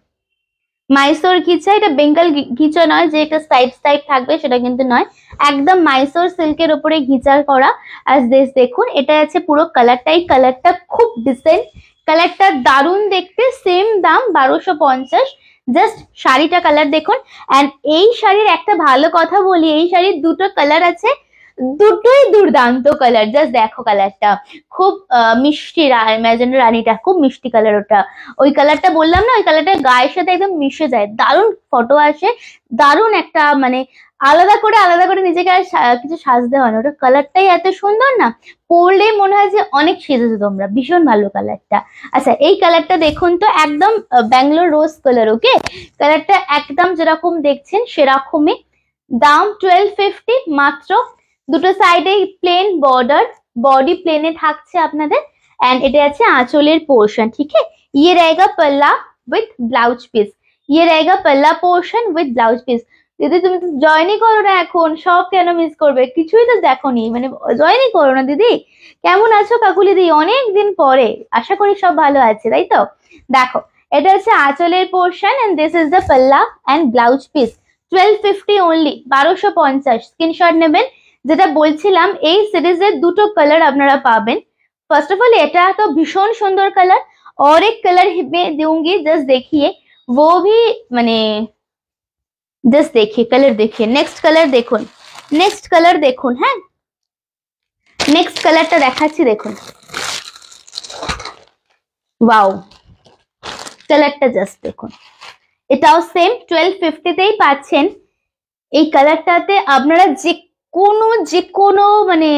Speaker 1: মাইসোর ঘিচা, এটা বেঙ্গল ঘিচা নয় যে এটা স্টাইপ স্টাইপ থাকবে, সেটা কিন্তু নয়, একদম মাইসোর সিল্কের উপরে ঘিচার করা। আর দেখুন এটা আছে পুরো কালারটাই, কালারটা খুব ডিসেন্ট, কালারটা দারুণ দেখতে, সেম দাম 1250। জাস্ট শাড়িটা কালার দেখুন। এন্ড এই শাড়ির একটা ভালো কথা বলি, এই শাড়ির দুটো কালার আছে, দুটোই দুর্দান্ত কালার। জাস্ট দেখো কালারটা খুব মিষ্টি, ম্যাজেন্ডা রানীটা খুব মিষ্টি কালার, ওটা ওই কালারটা বললাম না, ওই কালারটা গায়ের সাথে একদম মিশে যায়, দারুণ ফটো আসে, দারুণ একটা মানে আলাদা করে নিজেকে আর কিছু সাজতে হয় না, ওটা কালারটাই এত সুন্দর না, পরলেই মনে হয় যে অনেক সেজেছো তোমরা, ভীষণ ভালো কালারটা। আচ্ছা এই কালারটা দেখুন তো, একদম ব্যাঙ্গালোর রোজ কালার, ওকে, কালারটা একদম যেরকম দেখছেন সেরকমই, দাম 1250 মাত্র। দুটো সাইডে প্লেন বর্ডার, বডি প্লেনে থাকছে আপনাদের, एंड এটা আছে আঁচলের পোর্শন, ঠিক है। ये रहेगा पल्ला विथ ब्लाउज पीस, ये रहेगा पल्ला पोर्शन विथ ब्लाउज पीस। দিদি তুমি তো জয়েনই করো না এখন, সব কেন মিস করবে, কিছুই তো দেখোনি, মানে জয়েনই করো না দিদি। কেমন আছো কাকুলি দি, অনেক দিন পরে, আশা করি সব ভালো আছে তাই তো। দেখো এটা হচ্ছে আঁচলের portion, and this is the পাল্লা and blouse piece, 1250 only, 1250। Screenshot নেবেন। যেটা বলছিলাম এই সিরিজের দুটো কালার আপনারা পাবেন। फर्स्ट ऑफ ऑल এটা তো ভীষণ সুন্দর কালার, और एक कलर मैं दूंगी, जस्ट देखिए वो भी মানে जस्ट देखिए कलर, देखिए नेक्स्ट कलर দেখুন, नेक्स्ट कलर দেখুন, হ্যাঁ नेक्स्ट कलरটা দেখাচ্ছি দেখুন, ওয়াও কালারটা জাস্ট দেখুন, এটাও সেম 1250 তেই পাচ্ছেন। এই কালারটাতে আপনারা যে কোনো মানে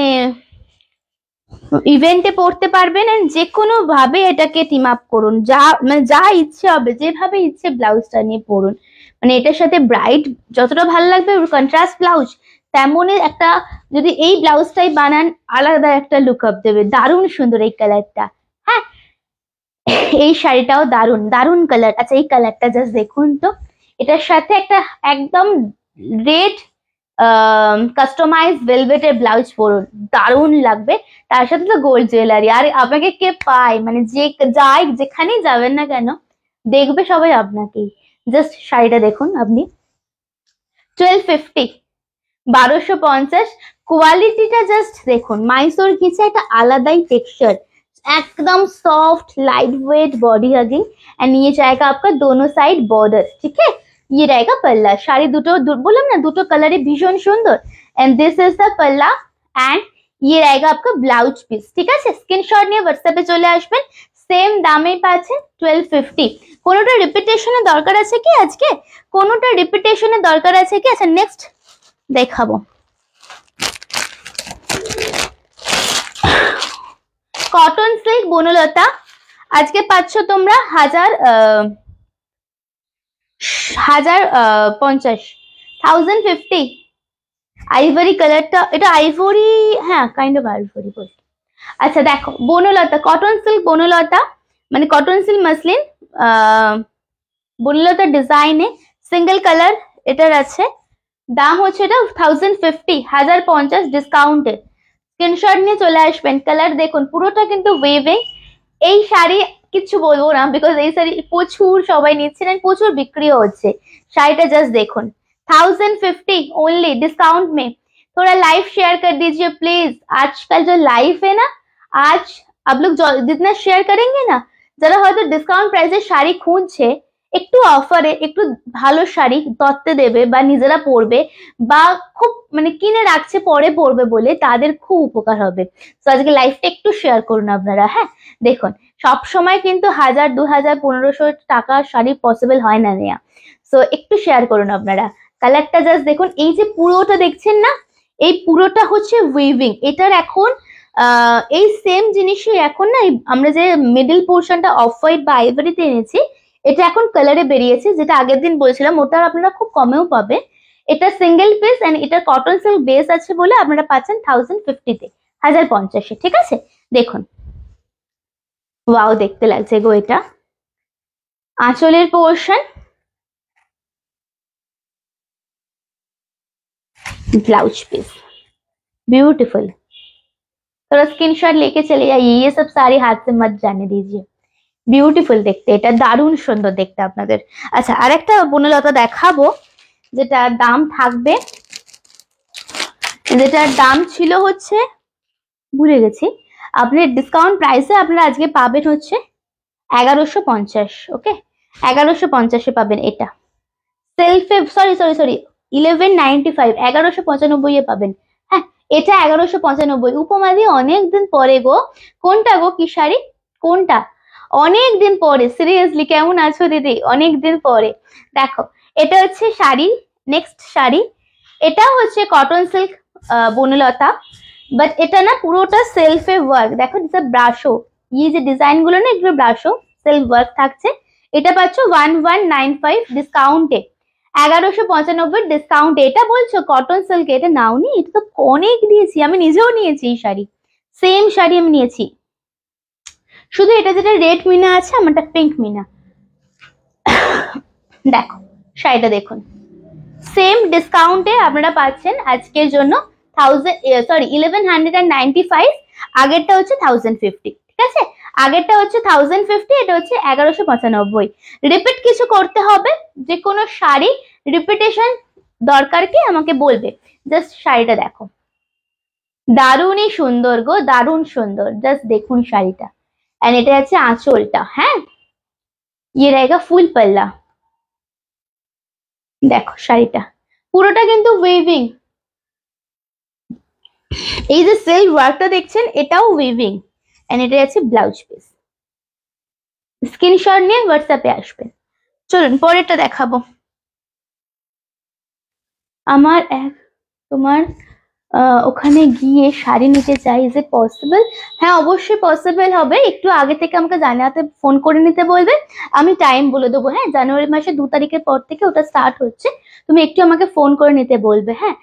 Speaker 1: ইভেন্টে পড়তে পারবেন, এন্ড যে কোনো ভাবে এটাকে টিম আপ করুন, যা মানে যা ইচ্ছে হবে, যেভাবে ইচ্ছে ব্লাউজটা নিয়ে পরুন, মানে এটার সাথে ব্রাইট যতটা ভালো লাগবে, কন্ট্রাস্ট ব্লাউজ তেমনই একটা, যদি এই ব্লাউজটাই বানান আলাদা একটা লুক আপ দেবে, দারুণ সুন্দর এই কালারটা। হ্যাঁ এই শাড়িটাও দারুণ দারুণ কালার। আচ্ছা এই কালারটা জাস্ট দেখুন তো, এটার সাথে একটা একদম রেড কাস্টমাইজ ভেলভেটের ব্লাউজ পরুন, দারুণ লাগবে, তার সাথে তো গোল্ড জুয়েলারি। আর আপনাকে কে পায়, মানে যে যাই যেখানেই যাবেন না কেন দেখবে সবাই আপনাকেই। জাস্ট শাড়িটা দেখুন আপনি, 1250, 1250, কোয়ালিটিটা জাস্ট দেখুন, মাইসোর ঘিচা একটা আলাদাই টেক্সচার, एकदम soft light weight body hugging, and ये जाएगा आपका दोनों साइड बॉर्डर, ठीक है। ये रहेगा पल्ला, শাড়ি দুটো বললাম না দুটো কালারে ভীষণ সুন্দর, and this is the palla and ये रहेगा आपका ब्लाउज पीस, ঠিক আছে। স্ক্রিনশট নিয়ে হোয়াটসঅ্যাপে চলে আসবেন, সেম দামেই পাচ্ছেন 1250। কোনোটা রিপিটেশনের দরকার আছে কি আজকে, কোনোটা রিপিটেশনের দরকার আছে কি? আচ্ছা নেক্সট দেখাবো, কটন সিল্ক বনলতা, আজকে পাচ্ছ তোমরা 1050, 1050। আইভরি কালারটা, এটা আইভরি, হ্যাঁ কাইন্ড অফ আইভরি বলতে। আচ্ছা দেখো বনলতা, কটন সিল্ক বনলতা, মানে কটন সিল্ক মাসলিন বনলতা ডিজাইনে সিঙ্গেল কালার এটার আছে, দাম হচ্ছে এটা 1050, 1050 ডিসকাউন্টে। স্ক্রিনশট নিয়ে চলে আসবেন। কালার দেখুন পুরোটা কিন্তু ওয়েভিং, এই শাড়ি কিছু বলবো না, বিকজ এই শাড়ি প্রচুর সবাই নিচ্ছেন, প্রচুর বিক্রিও হচ্ছে। শাড়িটা জাস্ট দেখুন, 1050 ओनली डिस्काउंट में। थोड़ा लाइव शेयर कर दीजिए प्लीज। आजकल जो लाइव है ना, आज आप लोग जितना शेयर करेंगे ना, যারা হয়তো ডিসকাউন্ট প্রাইসে শাড়ি খুঁজছে, একটু অফারে একটু ভালো শাড়ি তত্ত্বে দেবে বা নিজেরা পরবে বা খুব মানে কিনে রাখছে পরে পরবে বলে, তাদের খুব উপকার হবে। তো আজকে লাইভটা একটু শেয়ার করুন আপনারা। হ্যাঁ দেখুন, সব সময় কিন্তু 1000, 2000, 1500 টাকার শাড়ি পসিবল হয় না নেওয়া। সো একটু শেয়ার করুন আপনারা। কালারটা জাস্ট দেখুন, এই যে পুরোটা দেখছেন না, এই পুরোটা হচ্ছে উইভিং। এটার এখন এই সেম জিনিসই এখন না, আমরা যে মিডল পোর্শনটা অফ হোয়াইট বা আইভরিতে এনেছি, এটা এখন কালারে বেরিয়েছে, যেটা আগের দিন বলছিলাম, ওটা আপনারা খুব কমেও পাবে। এটা সিঙ্গেল পিস এন্ড এটা কটন সিল্ক বেস আছে বলে আপনারা পাচ্ছেন 1050-তে, 1050-এ। ঠিক আছে, দেখুন ওয়াও দেখতে লাগছে গো। এটা আঁচলের পোর্শন, ब्लाउज पीस ब्यूटीफुल। थोड़ा स्क्रीनशॉट लेके चले जाइए, ये सब सारी हाथ से मत जाने दीजिए। বিউটিফুল দেখতে, এটা দারুণ সুন্দর দেখতে আপনাদের। আচ্ছা, আর একটা বনলতা দেখাবো, যেটার দাম থাকবে, যেটার দাম ছিল হচ্ছে ভুলে গেছি, আপনি ডিসকাউন্ট প্রাইসে আপনারা আজকে পাবেন হচ্ছে 1150। ওকে, 1150-এ পাবেন এটা। সেলফে সরি 1195, 1195-এ পাবেন। হ্যাঁ, এটা 1195। উপমা দিয়ে অনেকদিন পরে গো। কোনটা গো, কি শাড়ি কোনটা? অনেকদিন পরে, সিরিয়াসলি কেমন আছো দিদি? অনেকদিন পরে। দেখো, এটা হচ্ছে শাড়ি, নেক্সট শাড়ি। এটা হচ্ছে কটন সিল্ক বনলতা, বাট এটা না পুরোটা সেলফে ওয়ার্ক। দেখো দিস ব্রাশো, এই যে ডিজাইন গুলো না, এগুলো ব্রাশো সেলফ ওয়ার্ক থাকছে। এটা পাচ্ছ 1195 ডিসকাউন্টে, 1195 ডিসকাউন্টে। এটা বলছো কটন সিল্ক, এটা নাওনি? এটা তো অনেক দিয়েছি, আমি নিজেও নিয়েছি এই শাড়ি, সেম শাড়ি আমি নিয়েছি। শুধু এটা যেটা রেড মিনা আছে, আমারটা পিঙ্ক মিনা। দেখো শাড়িটা দেখুন, সেম ডিসকাউন্টে আপনারা পাচ্ছেন আজকের জন্য 1195। আগেরটা হচ্ছে 1050। ঠিক আছে, আগেরটা হচ্ছে 1050, এটা হচ্ছে 1195। রিপিট কিছু করতে হবে, যে কোনো শাড়ি রিপিটেশন দরকার কি আমাকে বলবে। জাস্ট শাড়িটা দেখো, দারুণই সুন্দর গো, দারুণ সুন্দর। জাস্ট দেখুন শাড়িটা, এন্ড এটা হচ্ছে আঁচলটা। হ্যাঁ, ইয়ে रहेगा ফুল পাল্লা। দেখো শাড়িটা পুরোটা কিন্তু উইভিং, এই যে সেলফ ওয়ার্কটা দেখছেন এটাও উইভিং, এন্ড এটা আছে ব্লাউজ পিস। স্ক্রিনশট নিয়ে হোয়াটসঅ্যাপে আসবেন। চলুন পরেরটা দেখাবো। আমার তোমার ওখানে গিয়ে শাড়ি নিতে চাই, ইজ ইট পসিবল? হ্যাঁ অবশ্যই পসিবল হবে। একটু আগে থেকে আমাকে জানাতে, ফোন করে নিতে বলবে, আমি টাইম বলে দেবো। হ্যাঁ, জানুয়ারি মাসে 2 তারিখের পর থেকে ওটা স্টার্ট হচ্ছে, তুমি একটু আমাকে ফোন করে নিতে বলবে। হ্যাঁ,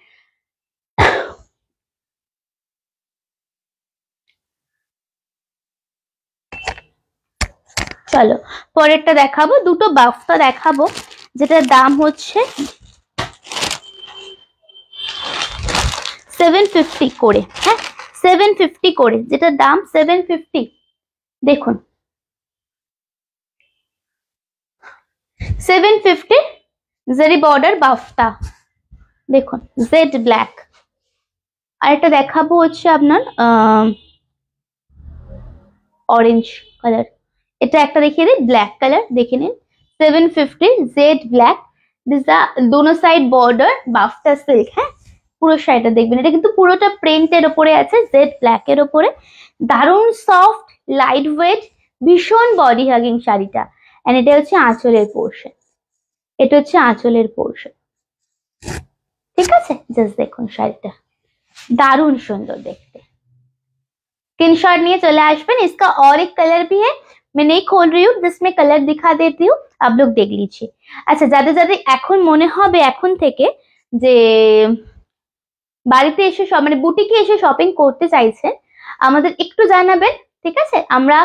Speaker 1: চলো পরেরটা দেখাবো। দুটো বাফটা দেখাবো, যেটার দাম হচ্ছে 750 করে। হ্যাঁ, 750 করে, যেটার দাম 750। দেখুন 750 জেরি বর্ডার বাফটা, দেখুন জেড ব্ল্যাক। আর একটা দেখাবো হচ্ছে আপনার অরেঞ্জ কালার। এটা একটা দেখিয়ে দিই, ব্ল্যাক কালার দেখে নিন। 750 জেড ব্ল্যাক, দোনো সাইড বর্ডার বাফটা সিল্ক। হ্যাঁ, পুরো শাড়িটা দেখবেন, এটা কিন্তু পুরোটা প্রিন্টের ওপরে আছে, জেড ব্ল্যাক এর ওপরে। দারুণ সফট, লাইট ওয়েট, ভীষণ বডি হাগিং শাড়িটা। এন্ড এটা হচ্ছে আঁচলের পোর্শন, এটা হচ্ছে আঁচলের পোর্শন। ঠিক আছে, জাস্ট দেখুন শাড়িটা दारुण सुंदर देखते। स्क्रीनशॉट নিয়ে চলে আসবেন। इसका और एक कलर भी है, मैं नहीं खोल रही हूँ, जिसमें कलर दिखा देती हूँ, आप लोग देख लीजिए। আচ্ছা, যাদের যাদের এখন মনে হবে এখন থেকে যে বাড়িতে এসে মানে বুটিকে এসে শপিং করতে চাইছেন, আমাদের একটু জানাবেন। ঠিক আছে, আমরা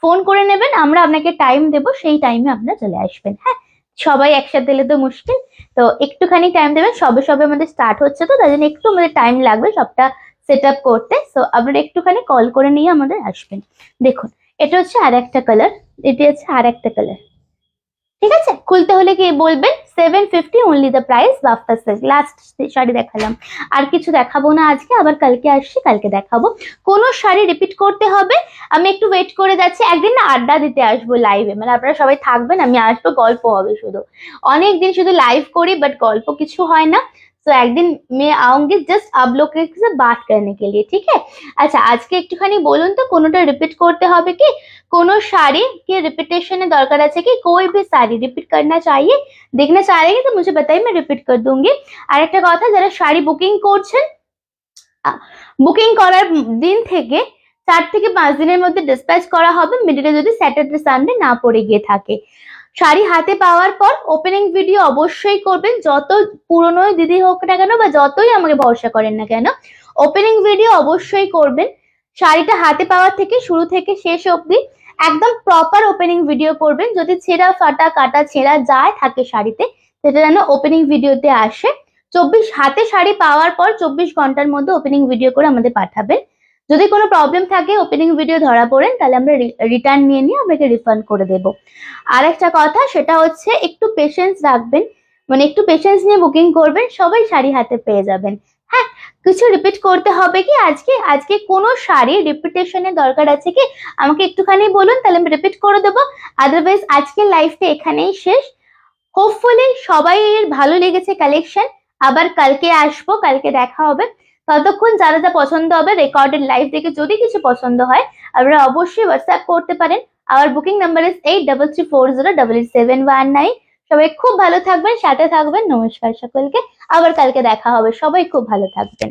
Speaker 1: ফোন করে নেবেন, আমরা আপনাকে টাইম দেব, সেই টাইমে আপনারা চলে আসবেন। হ্যাঁ, সবাই একসাথে এলে তো মুশকিল, তো একটুখানি টাইম দেবেন। সবে সবে আমাদের স্টার্ট হচ্ছে, তো তাই জন্য একটু আমাদের টাইম লাগবে সবটা সেট আপ করতে। সো আপনারা একটুখানি কল করে নিয়ে আমাদের আসবেন। দেখুন এটা হচ্ছে আর একটা কালার, এটি হচ্ছে আর একটা কালার। ঠিক আছে, খুলতে হলে কি বলবেন 750 only the price BAFTA silk. Last sari দেখালাম, আর কিছু দেখাবো না আজকে, আবার কালকে আসছি, কালকে দেখাবো। কোনো শাড়ি রিপিট করতে হবে, আমি একটু ওয়েট করে যাচ্ছি। একদিন না আড্ডা দিতে আসবো লাইভে, মানে আপনারা সবাই থাকবেন, আমি আসবো, গল্প হবে শুধু। অনেকদিন শুধু লাইভ করি বাট গল্প কিছু হয় না। तो एक दिन मैं आऊंगी जस्ट आप लोग से बात करने के लिए, ठीक है। अच्छा আজকে একটুখানি বলুন তো কোনোটা রিপিট করতে হবে কি, কোনো শাড়ি के रिपीटेशन दरकार আছে কি, कोई भी साड़ी रिपीट करना चाहिए, देखना चाह रहे हैं तो मुझे बताइए, मैं रिपीट कर दूंगी। আর একটা কথা, যারা শাড়ি বুকিং করছেন, বুকিং করার দিন থেকে 4 থেকে 5 দিনের মধ্যে ডিসপ্যাচ করা হবে, মিডলে যদি স্যাটারডে সানডে না পড়ে গিয়ে থাকে। শাড়ি হাতে পাওয়ার পর ওপেনিং ভিডিও অবশ্যই করবেন, যত পুরনো দিদি হোক না কেন বা যতই আমাকে ভরসা করেন না কেন, ওপেনিং ভিডিও অবশ্যই করবেন। শাড়িটা হাতে পাওয়ার থেকে শুরু থেকে শেষ অবধি একদম প্রপার ওপেনিং ভিডিও করবেন। যদি ছেঁড়া ফাটা কাটা ছেঁড়া যায় থাকে শাড়িতে, সেটা যেন ওপেনিং ভিডিওতে আসে। 24 হাতে শাড়ি পাওয়ার পর 24 ঘন্টার মধ্যে ওপেনিং ভিডিও করে আমাদের পাঠাবেন। যদি কোনো প্রবলেম থাকে ওপেনিং ভিডিও ধরা পড়েন, তাহলে আমরা রিটার্ন নিয়ে আপনাকে রিফান্ড করে দেব। আর একটা কথা, সেটা হচ্ছে একটু পেশেন্স রাখবেন, মানে একটু পেশেন্স নিয়ে বুকিং করবেন, সবাই শাড়ি হাতে পেয়ে যাবেন। হ্যাঁ, কিছু রিপিট করতে হবে কি আজকে কোনো শাড়ি রিপিটেশনের দরকার আছে কি, আমাকে একটুখানি বলুন, তাহলে আমি রিপিট করে দেবো। আদারওয়াইজ আজকের লাইফটা এখানেই শেষ। হোপফুলি সবাই ভালো লেগেছে কালেকশন, আবার কালকে আসবো, কালকে দেখা হবে। ততক্ষণ যারা যা পছন্দ হবে রেকর্ডেড লাইভ দেখে যদি কিছু পছন্দ হয় আপনারা অবশ্যই হোয়াটসঅ্যাপ করতে পারেন। আমার বুকিং নাম্বার ইজ 8334088719। সবাই খুব ভালো থাকবেন, সাথে থাকবেন। নমস্কার সকলকে, আবার কালকে দেখা হবে। সবাই খুব ভালো থাকবেন।